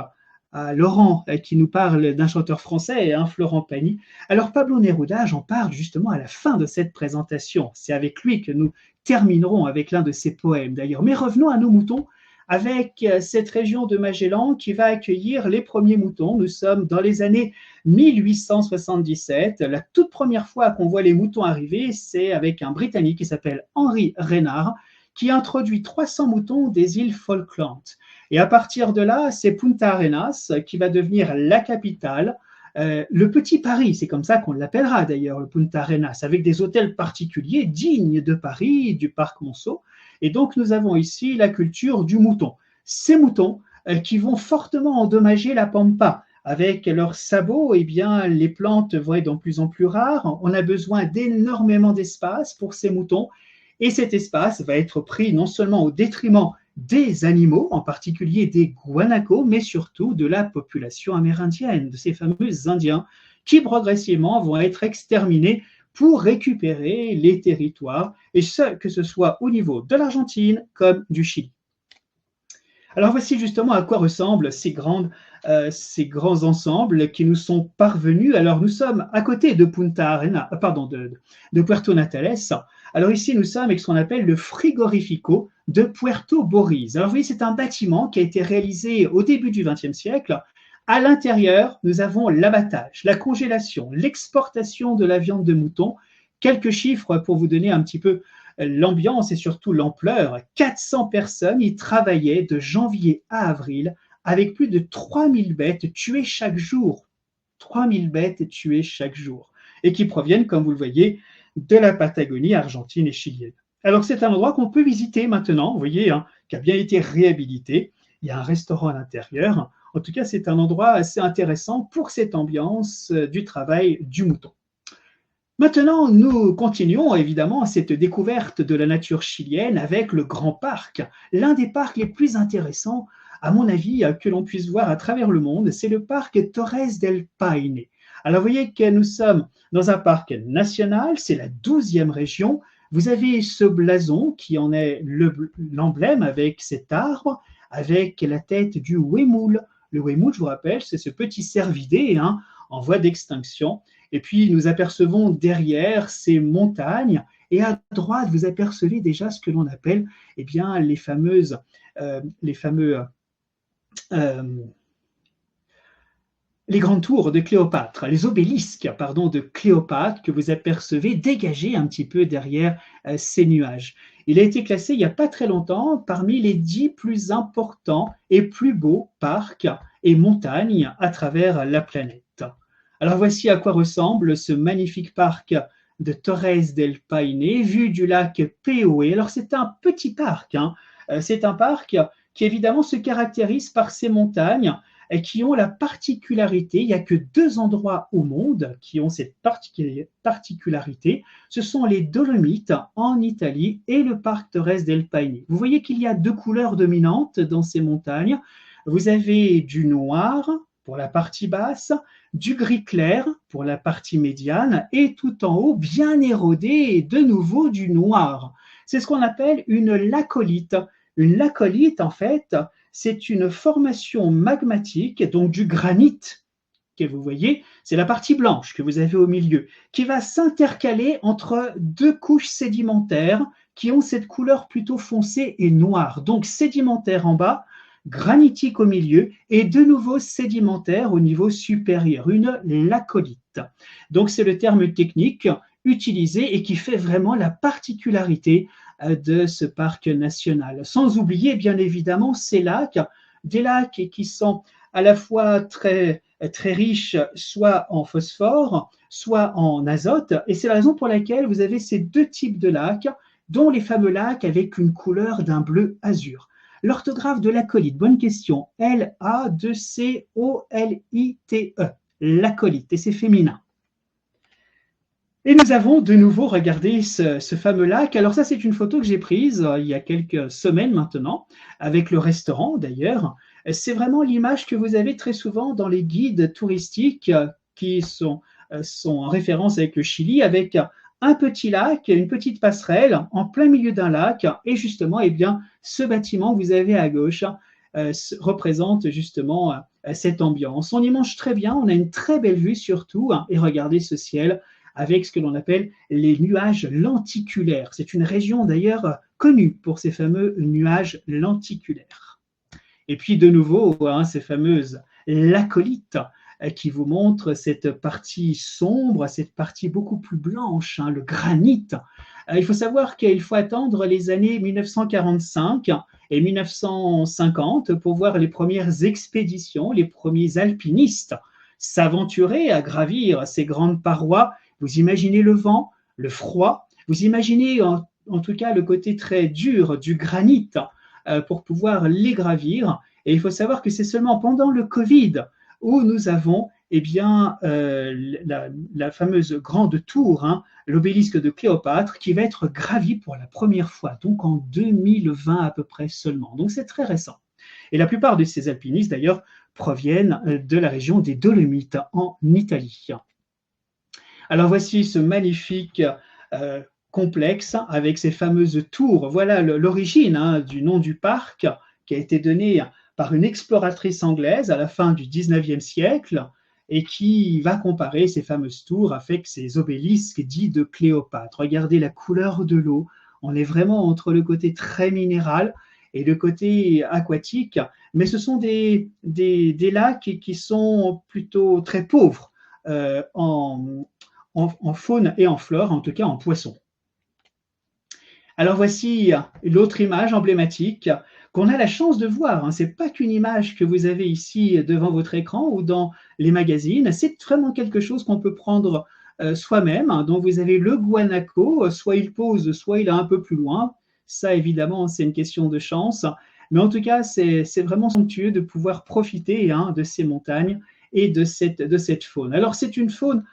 à Laurent qui nous parle d'un chanteur français, Florent Pagny. Alors Pablo Neruda, j'en parle justement à la fin de cette présentation, c'est avec lui que nous terminerons avec l'un de ses poèmes d'ailleurs. Mais revenons à nos moutons, avec cette région de Magellan qui va accueillir les premiers moutons. Nous sommes dans les années 1877. La toute première fois qu'on voit les moutons arriver, c'est avec un Britannique qui s'appelle Henry Renard, qui introduit 300 moutons des îles Falkland. Et à partir de là, c'est Punta Arenas qui va devenir la capitale. Le petit Paris, c'est comme ça qu'on l'appellera d'ailleurs, le Punta Arenas, avec des hôtels particuliers dignes de Paris, du parc Monceau. Et donc, nous avons ici la culture du mouton. Ces moutons qui vont fortement endommager la pampa avec leurs sabots, eh bien, les plantes vont être de plus en plus rares. On a besoin d'énormément d'espace pour ces moutons. Et cet espace va être pris non seulement au détriment des animaux, en particulier des guanacos, mais surtout de la population amérindienne, de ces fameux Indiens, qui progressivement vont être exterminés pour récupérer les territoires, et ce, que ce soit au niveau de l'Argentine comme du Chili. Alors voici justement à quoi ressemblent ces grands ensembles qui nous sont parvenus. Alors nous sommes à côté de Punta Arena, de Puerto Natales. Alors ici nous sommes avec ce qu'on appelle le frigorifico de Puerto Boris. Alors vous voyez, c'est un bâtiment qui a été réalisé au début du XXe siècle. À l'intérieur, nous avons l'abattage, la congélation, l'exportation de la viande de mouton. Quelques chiffres pour vous donner un petit peu l'ambiance et surtout l'ampleur. 400 personnes y travaillaient de janvier à avril avec plus de 3000 bêtes tuées chaque jour. 3000 bêtes tuées chaque jour et qui proviennent, comme vous le voyez, de la Patagonie argentine et chilienne. Alors c'est un endroit qu'on peut visiter maintenant, vous voyez, hein, qui a bien été réhabilité. Il y a un restaurant à l'intérieur. En tout cas, c'est un endroit assez intéressant pour cette ambiance du travail du mouton. Maintenant, nous continuons évidemment cette découverte de la nature chilienne avec le Grand Parc. L'un des parcs les plus intéressants, à mon avis, que l'on puisse voir à travers le monde, c'est le parc Torres del Paine. Alors, vous voyez que nous sommes dans un parc national, c'est la 12e région. Vous avez ce blason qui en est l'emblème avec cet arbre, avec la tête du huemul. Le huemul, je vous rappelle, c'est ce petit cervidé en voie d'extinction. Et puis, nous apercevons derrière ces montagnes, et à droite, vous apercevez déjà ce que l'on appelle eh bien, les grandes tours de Cléopâtre, les obélisques, de Cléopâtre que vous apercevez dégagés un petit peu derrière ces nuages. Il a été classé il n'y a pas très longtemps parmi les 10 plus importants et plus beaux parcs et montagnes à travers la planète. Alors voici à quoi ressemble ce magnifique parc de Torres del Paine, vu du lac Peoe. Alors c'est un petit parc, c'est un parc qui évidemment se caractérise par ces montagnes qui ont la particularité, il n'y a que 2 endroits au monde qui ont cette particularité, ce sont les Dolomites en Italie et le parc Torres del Paine. Vous voyez qu'il y a 2 couleurs dominantes dans ces montagnes. Vous avez du noir pour la partie basse, du gris clair pour la partie médiane et tout en haut, bien érodé, de nouveau du noir. C'est ce qu'on appelle une lacolite. Une lacolite, en fait, c'est une formation magmatique, donc du granit, que vous voyez, c'est la partie blanche que vous avez au milieu, qui va s'intercaler entre 2 couches sédimentaires qui ont cette couleur plutôt foncée et noire. Donc sédimentaire en bas, granitique au milieu et de nouveau sédimentaire au niveau supérieur, une lacolite. Donc c'est le terme technique utilisé et qui fait vraiment la particularité de ce parc national. Sans oublier bien évidemment ces lacs, des lacs qui sont à la fois très riches soit en phosphore, soit en azote, et c'est la raison pour laquelle vous avez ces 2 types de lacs, dont les fameux lacs avec une couleur d'un bleu azur. L'orthographe de lacolite, bonne question. L-A-2-C-O-L-I-T-E. Lacolite, et c'est féminin. Et nous avons de nouveau regardé ce fameux lac. Alors ça, c'est une photo que j'ai prise il y a quelques semaines maintenant, avec le restaurant d'ailleurs. C'est vraiment l'image que vous avez très souvent dans les guides touristiques qui sont en référence avec le Chili, avec un petit lac, une petite passerelle en plein milieu d'un lac, et justement, eh bien, ce bâtiment que vous avez à gauche représente justement cette ambiance. On y mange très bien, on a une très belle vue surtout, et regardez ce ciel avec ce que l'on appelle les nuages lenticulaires. C'est une région d'ailleurs connue pour ces fameux nuages lenticulaires. Et puis de nouveau, ces fameuses lacolites qui vous montre cette partie sombre, cette partie beaucoup plus blanche, le granit. Il faut savoir qu'il faut attendre les années 1945 et 1950 pour voir les premières expéditions, les premiers alpinistes s'aventurer à gravir ces grandes parois. Vous imaginez le vent, le froid, vous imaginez en tout cas le côté très dur du granit pour pouvoir les gravir. Et il faut savoir que c'est seulement pendant le Covid où nous avons eh bien, la fameuse grande tour, hein, l'obélisque de Cléopâtre, qui va être gravi pour la première fois, donc en 2020 à peu près seulement. Donc c'est très récent. Et la plupart de ces alpinistes, d'ailleurs, proviennent de la région des Dolomites en Italie. Alors voici ce magnifique complexe avec ces fameuses tours. Voilà l'origine, hein, du nom du parc qui a été donné par une exploratrice anglaise à la fin du 19e siècle et qui va comparer ces fameuses tours avec ces obélisques dits de Cléopâtre. Regardez la couleur de l'eau. On est vraiment entre le côté très minéral et le côté aquatique, mais ce sont des lacs qui sont plutôt très pauvres en faune et en flore, en tout cas en poisson. Alors voici l'autre image emblématique qu'on a la chance de voir, hein. Ce n'est pas qu'une image que vous avez ici devant votre écran ou dans les magazines, c'est vraiment quelque chose qu'on peut prendre soi-même. Donc vous avez le guanaco, soit il pose, soit il est un peu plus loin. Ça évidemment c'est une question de chance, mais en tout cas c'est vraiment somptueux de pouvoir profiter, hein, de ces montagnes et de cette faune. Alors c'est une faune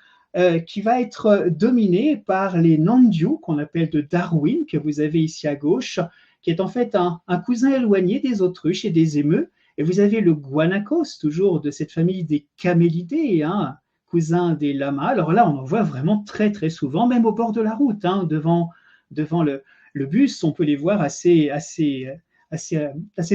qui va être dominé par les Nandiu, qu'on appelle de Darwin, que vous avez ici à gauche, qui est en fait un cousin éloigné des autruches et des émeus. Et vous avez le guanacos, toujours de cette famille des camélidés, hein, cousin des lamas. Alors là, on en voit vraiment très très souvent, même au bord de la route, hein, devant le bus, on peut les voir assez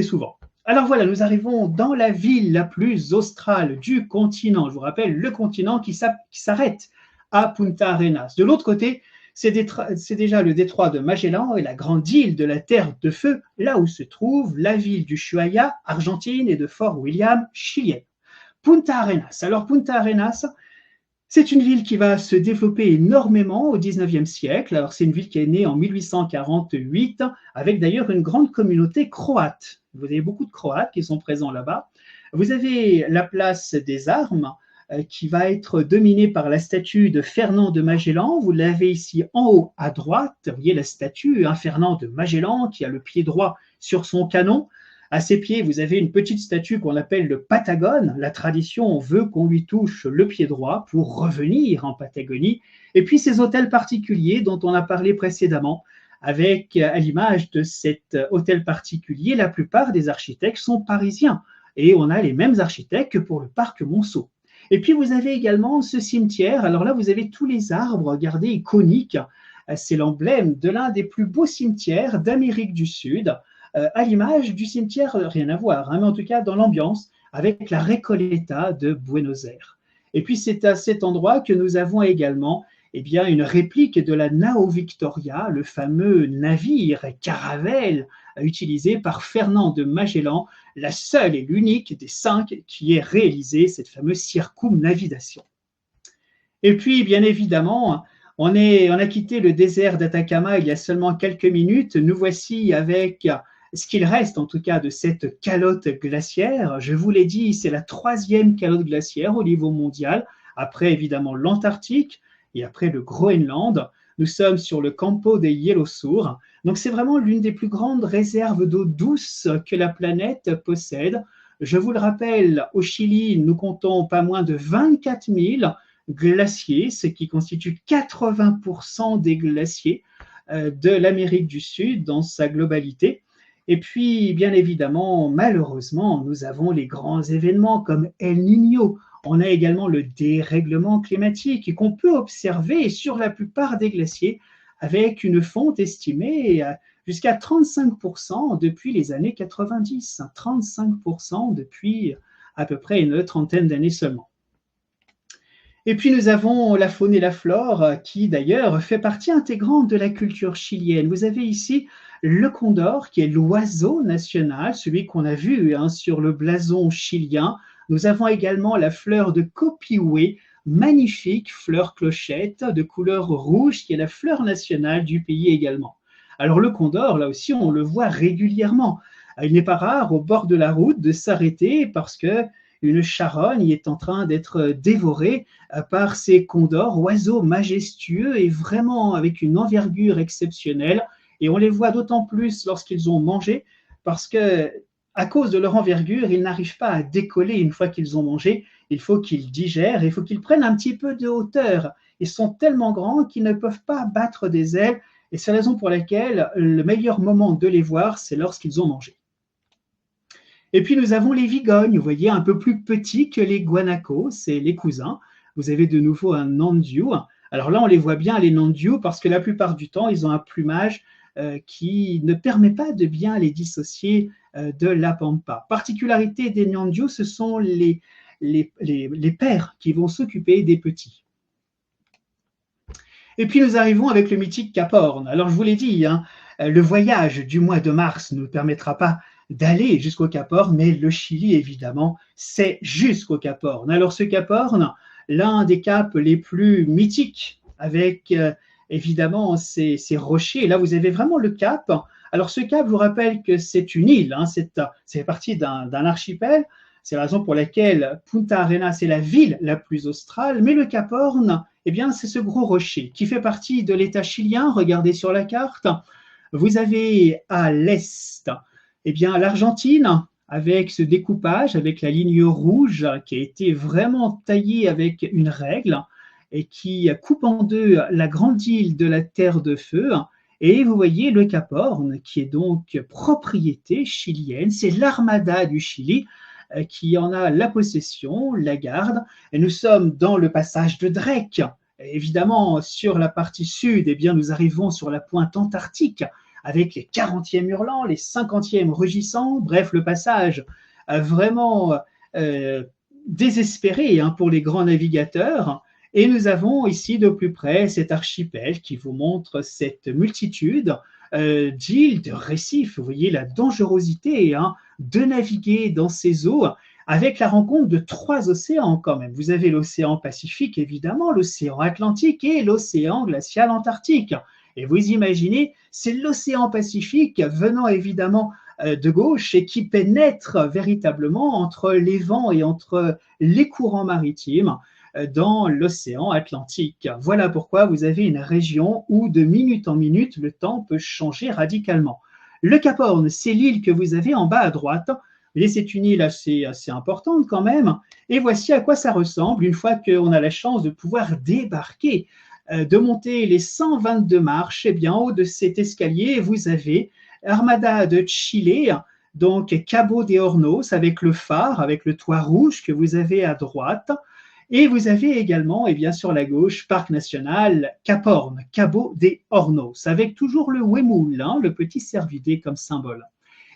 souvent. Alors voilà, nous arrivons dans la ville la plus australe du continent. Je vous rappelle, le continent qui s'arrête à Punta Arenas. De l'autre côté, c'est déjà le détroit de Magellan et la grande île de la Terre de Feu, là où se trouve la ville d'Ushuaia, Argentine, et de Fort William, chilienne. Punta Arenas. Alors Punta Arenas, c'est une ville qui va se développer énormément au 19e siècle. Alors, c'est une ville qui est née en 1848, avec d'ailleurs une grande communauté croate. Vous avez beaucoup de Croates qui sont présents là-bas. Vous avez la place des Armes, qui va être dominée par la statue de Fernand de Magellan. Vous l'avez ici en haut à droite. Vous voyez la statue, hein, Fernand de Magellan, qui a le pied droit sur son canon. À ses pieds, vous avez une petite statue qu'on appelle le Patagone. La tradition veut qu'on lui touche le pied droit pour revenir en Patagonie. Et puis ces hôtels particuliers dont on a parlé précédemment, avec, à l'image de cet hôtel particulier, la plupart des architectes sont parisiens. Et on a les mêmes architectes que pour le parc Monceau. Et puis vous avez également ce cimetière. Alors là, vous avez tous les arbres, regardez, iconiques. C'est l'emblème de l'un des plus beaux cimetières d'Amérique du Sud. À l'image du cimetière, rien à voir, hein, mais en tout cas dans l'ambiance, avec la Recoleta de Buenos Aires. Et puis c'est à cet endroit que nous avons également bien, une réplique de la Nao Victoria, le fameux navire caravelle utilisé par Fernand de Magellan, la seule et l'unique des 5 qui ait réalisé cette fameuse circumnavigation. Et puis, bien évidemment, on a quitté le désert d'Atacama il y a seulement quelques minutes. Nous voici avec ce qu'il reste en tout cas de cette calotte glaciaire. Je vous l'ai dit, c'est la 3e calotte glaciaire au niveau mondial, après évidemment l'Antarctique et après le Groenland. Nous sommes sur le Campo de Hielo Sur. Donc c'est vraiment l'une des plus grandes réserves d'eau douce que la planète possède. Je vous le rappelle, au Chili, nous comptons pas moins de 24 000 glaciers, ce qui constitue 80% des glaciers de l'Amérique du Sud dans sa globalité. Et puis, bien évidemment, malheureusement, nous avons les grands événements comme El Niño. On a également le dérèglement climatique qu'on peut observer sur la plupart des glaciers avec une fonte estimée jusqu'à 35% depuis les années 90. 35% depuis à peu près une trentaine d'années seulement. Et puis nous avons la faune et la flore qui d'ailleurs fait partie intégrante de la culture chilienne. Vous avez ici le condor qui est l'oiseau national, celui qu'on a vu sur le blason chilien. Nous avons également la fleur de Copihue, magnifique fleur clochette de couleur rouge qui est la fleur nationale du pays également. Alors le condor, là aussi, on le voit régulièrement. Il n'est pas rare au bord de la route de s'arrêter parce que une charogne est en train d'être dévorée par ces condors, oiseaux majestueux et vraiment avec une envergure exceptionnelle. Et on les voit d'autant plus lorsqu'ils ont mangé, parce que à cause de leur envergure, ils n'arrivent pas à décoller une fois qu'ils ont mangé. il faut qu'ils digèrent, il faut qu'ils prennent un petit peu de hauteur. Ils sont tellement grands qu'ils ne peuvent pas battre des ailes et c'est la raison pour laquelle le meilleur moment de les voir, c'est lorsqu'ils ont mangé. Et puis nous avons les vigognes, vous voyez, un peu plus petits que les guanacos, c'est les cousins. Vous avez de nouveau un nandiu. Alors là, on les voit bien, les nandiu, parce que la plupart du temps, ils ont un plumage qui ne permet pas de bien les dissocier de la pampa. Particularité des nandiu, ce sont les pères qui vont s'occuper des petits. Et puis nous arrivons avec le mythique Cap Horn. Alors je vous l'ai dit, hein, le voyage du mois de mars ne nous permettra pas d'aller jusqu'au Cap Horn, mais le Chili, évidemment, c'est jusqu'au Cap Horn. Alors ce Cap Horn, l'un des caps les plus mythiques, avec évidemment ces rochers. Là, vous avez vraiment le cap. Alors ce cap, je vous rappelle que c'est une île, hein, c'est partie d'un archipel. C'est la raison pour laquelle Punta Arenas est la ville la plus australe, mais le Cap Horn, eh bien, c'est ce gros rocher qui fait partie de l'État chilien. Regardez sur la carte. Vous avez à l'est, eh bien, l'Argentine, avec ce découpage, avec la ligne rouge qui a été vraiment taillée avec une règle et qui coupe en deux la grande île de la Terre de Feu. Et vous voyez le Cap Horn, qui est donc propriété chilienne. C'est l'Armada du Chili qui en a la possession, la garde. Et nous sommes dans le passage de Drake. Et évidemment, sur la partie sud, eh bien, nous arrivons sur la pointe antarctique avec les 40e hurlants, les 50e rugissants. Bref, le passage vraiment désespéré hein, pour les grands navigateurs. Et nous avons ici de plus près cet archipel qui vous montre cette multitude d'îles, de récifs. Vous voyez la dangerosité hein, de naviguer dans ces eaux avec la rencontre de 3 océans quand même. Vous avez l'océan Pacifique, évidemment, l'océan Atlantique et l'océan glacial Antarctique. Et vous imaginez, c'est l'océan Pacifique venant évidemment de gauche et qui pénètre véritablement entre les vents et entre les courants maritimes dans l'océan Atlantique. Voilà pourquoi vous avez une région où de minute en minute, le temps peut changer radicalement. Le Cap Horn, c'est l'île que vous avez en bas à droite. Et c'est une île assez importante quand même. Et voici à quoi ça ressemble une fois qu'on a la chance de pouvoir débarquer, de monter les 122 marches. Eh bien, en haut de cet escalier, vous avez Armada de Chile, donc Cabo de Hornos avec le phare, avec le toit rouge que vous avez à droite. Et vous avez également, et bien sur la gauche, Parc national Cap Horn, Cabo de Hornos, avec toujours le Wemul, hein, le petit cervidé comme symbole.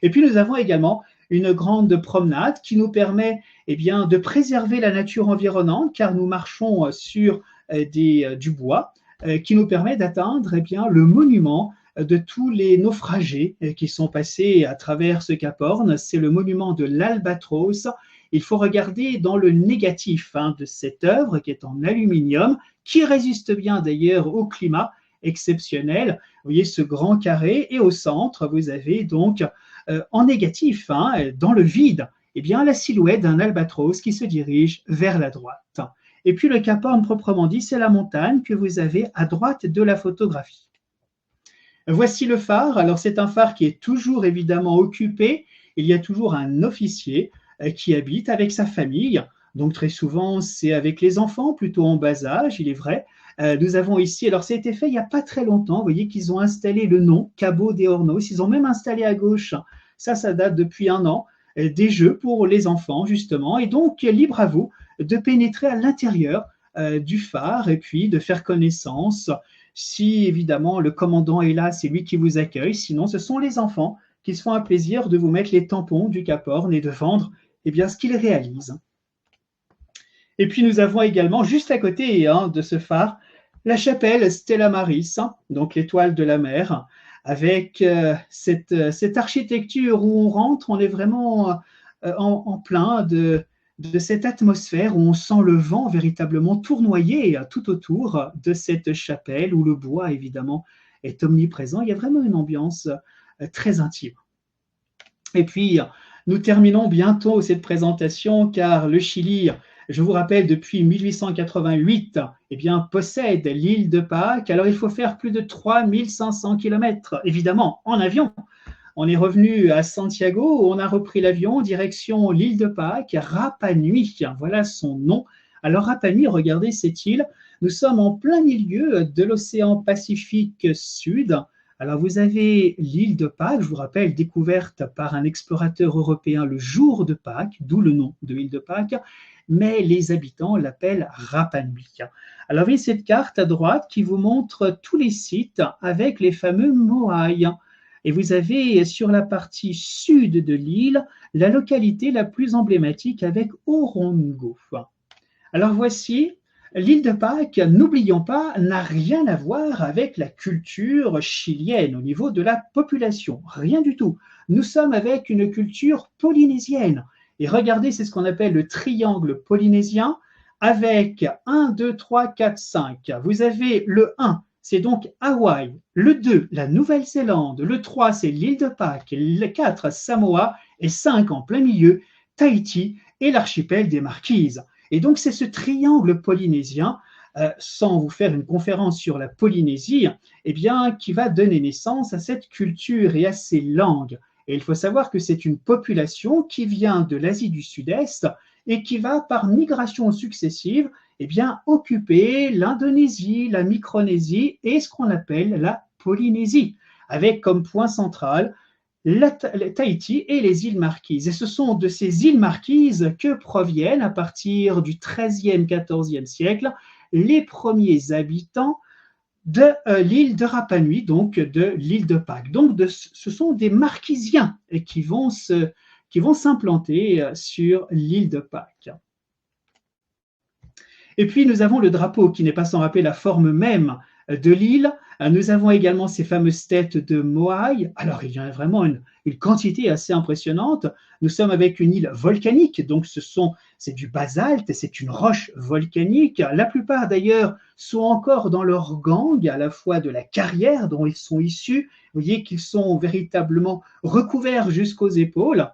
Et puis nous avons également une grande promenade qui nous permet eh bien, de préserver la nature environnante, car nous marchons sur du bois, qui nous permet d'atteindre eh bien, le monument de tous les naufragés qui sont passés à travers ce Cap Horn. C'est le monument de l'Albatros. Il faut regarder dans le négatif hein, de cette œuvre qui est en aluminium, qui résiste bien d'ailleurs au climat exceptionnel. Vous voyez ce grand carré et au centre, vous avez donc en négatif, hein, dans le vide, eh bien, la silhouette d'un albatros qui se dirige vers la droite. Et puis le Cap Horn proprement dit, c'est la montagne que vous avez à droite de la photographie. Voici le phare. Alors c'est un phare qui est toujours évidemment occupé. Il y a toujours un officier qui habite avec sa famille. Donc très souvent, c'est avec les enfants, plutôt en bas âge, il est vrai. Nous avons ici, alors ça a été fait il n'y a pas très longtemps, vous voyez qu'ils ont installé le nom Cabo de Hornos. Ils ont même installé à gauche, ça date depuis 1 an, des jeux pour les enfants justement. Et donc, libre à vous de pénétrer à l'intérieur du phare et puis de faire connaissance. Si évidemment le commandant est là, c'est lui qui vous accueille. Sinon, ce sont les enfants qui se font un plaisir de vous mettre les tampons du Cap Horn et de vendre eh bien, ce qu'ils réalisent. Et puis nous avons également, juste à côté hein, de ce phare, la chapelle Stella Maris, donc l'étoile de la mer, avec cette architecture où on rentre, on est vraiment en plein de cette atmosphère où on sent le vent véritablement tournoyer tout autour de cette chapelle, où le bois évidemment est omniprésent. Il y a vraiment une ambiance très intime. Et puis, nous terminons bientôt cette présentation car le Chili, je vous rappelle, depuis 1888, eh bien, possède l'île de Pâques. Alors, il faut faire plus de 3500 km, évidemment, en avion, On est revenu à Santiago, on a repris l'avion direction l'île de Pâques, Rapa Nui, voilà son nom. Alors Rapa Nui, regardez cette île, nous sommes en plein milieu de l'océan Pacifique Sud. Alors vous avez l'île de Pâques, je vous rappelle, découverte par un explorateur européen le jour de Pâques, d'où le nom de l'île de Pâques, mais les habitants l'appellent Rapa Nui. Alors vous voyez cette carte à droite qui vous montre tous les sites avec les fameux moai. Et vous avez sur la partie sud de l'île la localité la plus emblématique avec Orongo. Alors voici l'île de Pâques, n'oublions pas, n'a rien à voir avec la culture chilienne au niveau de la population, rien du tout. Nous sommes avec une culture polynésienne. Et regardez, c'est ce qu'on appelle le triangle polynésien avec 1, 2, 3, 4, 5. Vous avez le 1, c'est donc Hawaï, le 2, la Nouvelle-Zélande, le 3, c'est l'île de Pâques, le 4, Samoa, et 5, en plein milieu, Tahiti et l'archipel des Marquises. Et donc, c'est ce triangle polynésien, sans vous faire une conférence sur la Polynésie, eh bien, qui va donner naissance à cette culture et à ces langues. Et il faut savoir que c'est une population qui vient de l'Asie du Sud-Est et qui va, par migration successive, eh bien, occuper l'Indonésie, la Micronésie et ce qu'on appelle la Polynésie, avec comme point central Tahiti et les îles Marquises. Et ce sont de ces îles Marquises que proviennent, à partir du XIIIe, XIVe siècle, les premiers habitants de l'île de Rapa Nui, donc de l'île de Pâques. Donc ce sont des Marquisiens qui vont s'implanter sur l'île de Pâques. Et puis nous avons le drapeau qui n'est pas sans rappeler la forme même de l'île. Nous avons également ces fameuses têtes de moai. Alors il y en a vraiment une quantité assez impressionnante. Nous sommes avec une île volcanique, donc c'est du basalte, c'est une roche volcanique. La plupart d'ailleurs sont encore dans leur gang, à la fois de la carrière dont ils sont issus. Vous voyez qu'ils sont véritablement recouverts jusqu'aux épaules.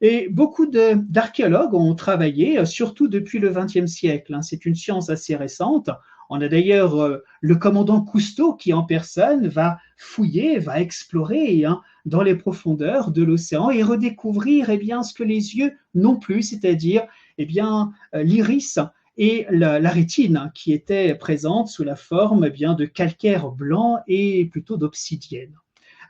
Et beaucoup d'archéologues ont travaillé, surtout depuis le XXe siècle. C'est une science assez récente. On a d'ailleurs le commandant Cousteau qui, en personne, va fouiller, va explorer dans les profondeurs de l'océan et redécouvrir ce que les yeux n'ont plus, c'est-à-dire l'iris et la rétine qui étaient présentes sous la forme de calcaire blanc et plutôt d'obsidienne.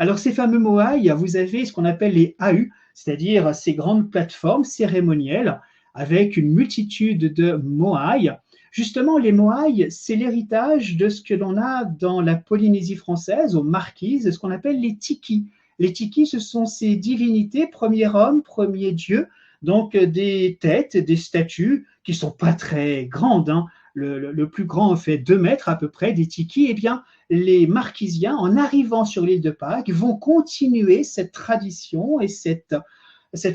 Alors ces fameux moai, vous avez ce qu'on appelle les AU, c'est-à-dire ces grandes plateformes cérémonielles avec une multitude de moai. Justement, les moai, c'est l'héritage de ce que l'on a dans la Polynésie française, aux Marquises, ce qu'on appelle les tikis. Les tikis, ce sont ces divinités, premier homme, premier dieu, donc des têtes, des statues qui ne sont pas très grandes. Le plus grand fait 2 mètres à peu près, des tikis. Eh bien, les Marquisiens, en arrivant sur l'île de Pâques, vont continuer cette tradition et cette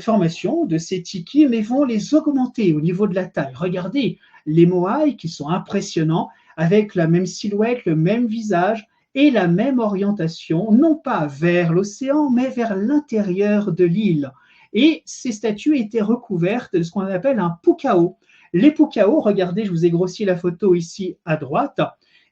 formation de ces tikis, mais vont les augmenter au niveau de la taille. Regardez les moai qui sont impressionnants, avec la même silhouette, le même visage et la même orientation, non pas vers l'océan, mais vers l'intérieur de l'île. Et ces statues étaient recouvertes de ce qu'on appelle un pukao. Les pukao, regardez, je vous ai grossi la photo ici à droite,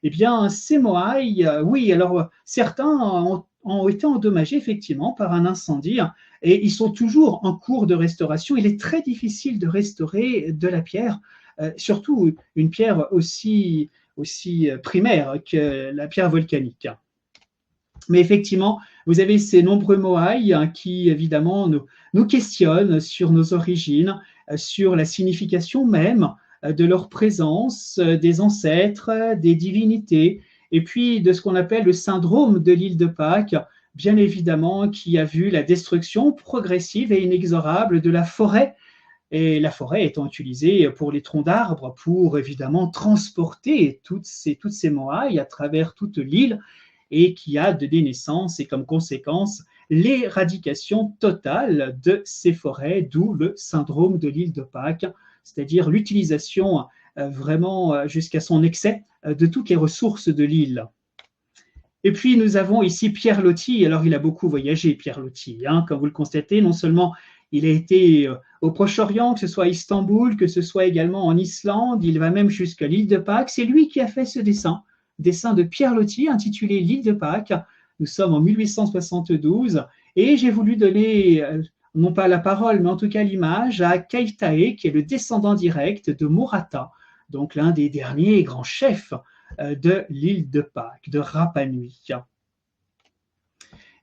eh bien, ces moai, oui, alors certains ont été endommagés effectivement par un incendie et ils sont toujours en cours de restauration. Il est très difficile de restaurer de la pierre, surtout une pierre aussi primaire que la pierre volcanique. Mais effectivement, vous avez ces nombreux moai qui, évidemment, nous questionnent sur nos origines, sur la signification même de leur présence, des ancêtres, des divinités, et puis de ce qu'on appelle le syndrome de l'île de Pâques, bien évidemment, qui a vu la destruction progressive et inexorable de la forêt, et la forêt étant utilisée pour les troncs d'arbres, pour évidemment transporter toutes ces moai à travers toute l'île, et qui a donné naissance et comme conséquence l'éradication totale de ces forêts, d'où le syndrome de l'île de Pâques, c'est-à-dire l'utilisation vraiment jusqu'à son excès de toutes les ressources de l'île. Et puis nous avons ici Pierre Loti. Alors il a beaucoup voyagé, Pierre Loti, comme vous le constatez. Non seulement il a été au Proche-Orient, que ce soit à Istanbul, que ce soit également en Islande, il va même jusqu'à l'île de Pâques. C'est lui qui a fait ce dessin de Pierre Loti intitulé L'île de Pâques. Nous sommes en 1872 Et j'ai voulu donner, non pas la parole, mais en tout cas l'image à Keitae, qui est le descendant direct de Murata, donc l'un des derniers grands chefs de l'île de Pâques, de Rapa Nui.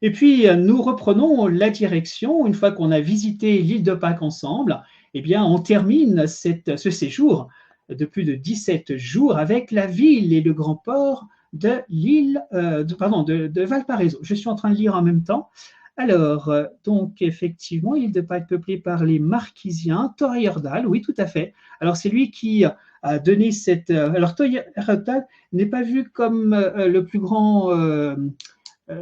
Et puis, nous reprenons la direction, une fois qu'on a visité l'île de Pâques ensemble, eh bien, on termine ce séjour de plus de 17 jours avec la ville et le grand port de l'île, de Valparaiso. Je suis en train de lire en même temps. Alors, donc, effectivement, l'île de Pâques peuplée par les Marquisiens, Torreordal, oui, tout à fait. Alors, c'est lui qui a donné cette... alors, Torreordal n'est pas vu comme le plus grand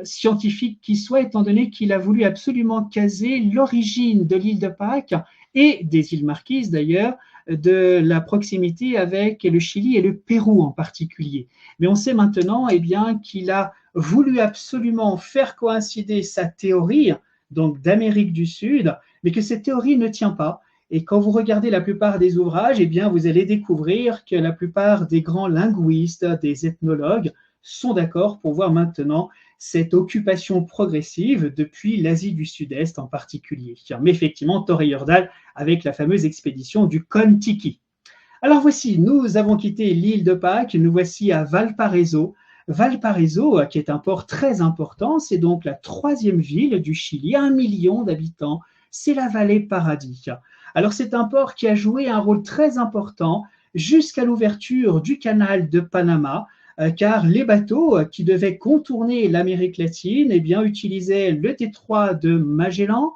scientifique qui soit, étant donné qu'il a voulu absolument caser l'origine de l'île de Pâques et des îles Marquises d'ailleurs, de la proximité avec le Chili et le Pérou en particulier. Mais on sait maintenant eh bien, qu'il a voulu absolument faire coïncider sa théorie, donc d'Amérique du Sud, mais que cette théorie ne tient pas. Et quand vous regardez la plupart des ouvrages, eh bien, vous allez découvrir que la plupart des grands linguistes, des ethnologues, sont d'accord pour voir maintenant cette occupation progressive depuis l'Asie du Sud-Est en particulier. Mais effectivement, Torreordal avec la fameuse expédition du Kon-Tiki. Alors voici, nous avons quitté l'île de Pâques, nous voici à Valparaiso. Valparaiso, qui est un port très important, c'est donc la 3e ville du Chili, 1 million d'habitants, c'est la vallée Paradis. Alors c'est un port qui a joué un rôle très important jusqu'à l'ouverture du canal de Panama, car les bateaux qui devaient contourner l'Amérique latine eh bien, utilisaient le détroit de Magellan,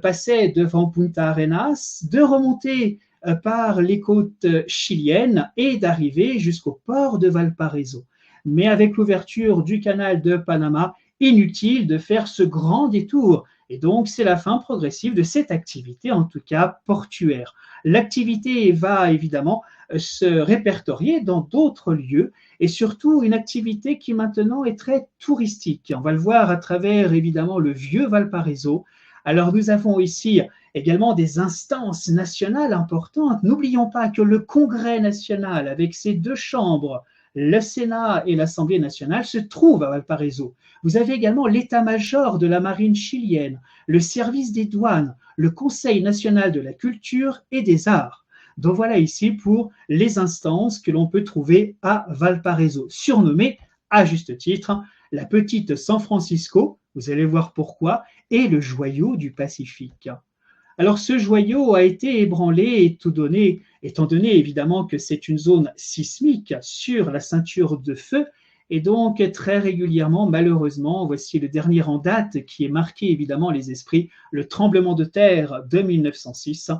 passaient devant Punta Arenas, de remonter par les côtes chiliennes et d'arriver jusqu'au port de Valparaiso. Mais avec l'ouverture du canal de Panama, inutile de faire ce grand détour. Et donc, c'est la fin progressive de cette activité, en tout cas portuaire. L'activité va évidemment se répertorier dans d'autres lieux et surtout une activité qui maintenant est très touristique. On va le voir à travers évidemment le vieux Valparaiso. Alors nous avons ici également des instances nationales importantes. N'oublions pas que le Congrès national avec ses 2 chambres, le Sénat et l'Assemblée nationale, se trouve à Valparaiso. Vous avez également l'état-major de la marine chilienne, le service des douanes, le Conseil national de la culture et des arts. Donc voilà ici pour les instances que l'on peut trouver à Valparaiso, surnommée à juste titre la petite San Francisco, vous allez voir pourquoi, et le joyau du Pacifique. Alors ce joyau a été ébranlé étant donné évidemment que c'est une zone sismique sur la ceinture de feu, et donc très régulièrement, malheureusement, voici le dernier en date qui est marqué évidemment les esprits, le tremblement de terre de 1906.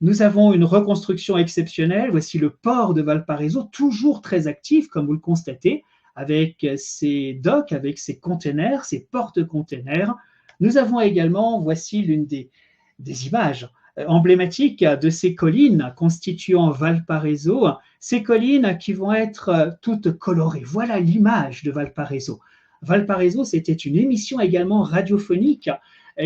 Nous avons une reconstruction exceptionnelle. Voici le port de Valparaiso, toujours très actif, comme vous le constatez, avec ses docks, avec ses containers, ses porte-containers. Nous avons également, voici l'une des images emblématiques de ces collines constituant Valparaiso, ces collines qui vont être toutes colorées. Voilà l'image de Valparaiso. Valparaiso, c'était une émission également radiophonique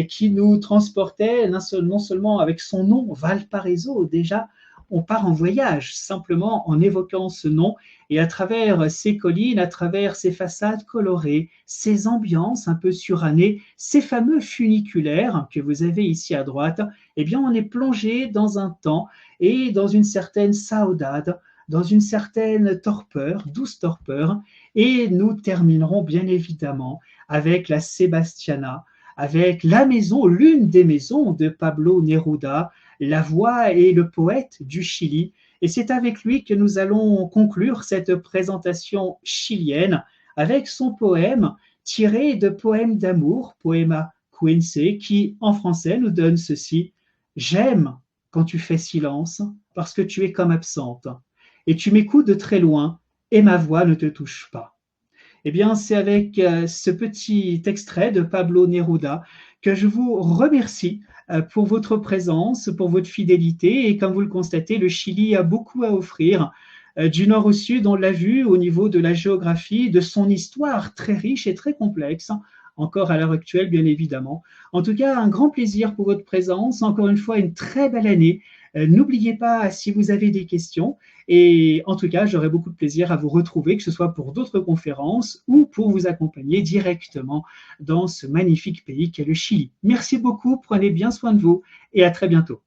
qui nous transportait non seulement avec son nom, Valparaiso, déjà on part en voyage simplement en évoquant ce nom et à travers ces collines, à travers ces façades colorées, ces ambiances un peu surannées, ces fameux funiculaires que vous avez ici à droite, eh bien on est plongé dans un temps et dans une certaine saudade, dans une certaine torpeur, douce torpeur, et nous terminerons bien évidemment avec la Sebastiana, avec la maison, l'une des maisons de Pablo Neruda, la voix et le poète du Chili. Et c'est avec lui que nous allons conclure cette présentation chilienne avec son poème tiré de Poèmes d'amour, Poema Quince, qui en français nous donne ceci: j'aime quand tu fais silence parce que tu es comme absente et tu m'écoutes de très loin et ma voix ne te touche pas. Eh bien, c'est avec ce petit extrait de Pablo Neruda que je vous remercie pour votre présence, pour votre fidélité. Et comme vous le constatez, le Chili a beaucoup à offrir. Du nord au sud, on l'a vu au niveau de la géographie, de son histoire très riche et très complexe, encore à l'heure actuelle, bien évidemment. En tout cas, un grand plaisir pour votre présence. Encore une fois, une très belle année N'oubliez pas si vous avez des questions. Et en tout cas, j'aurai beaucoup de plaisir à vous retrouver, que ce soit pour d'autres conférences ou pour vous accompagner directement dans ce magnifique pays qu'est le Chili. Merci beaucoup, prenez bien soin de vous et à très bientôt.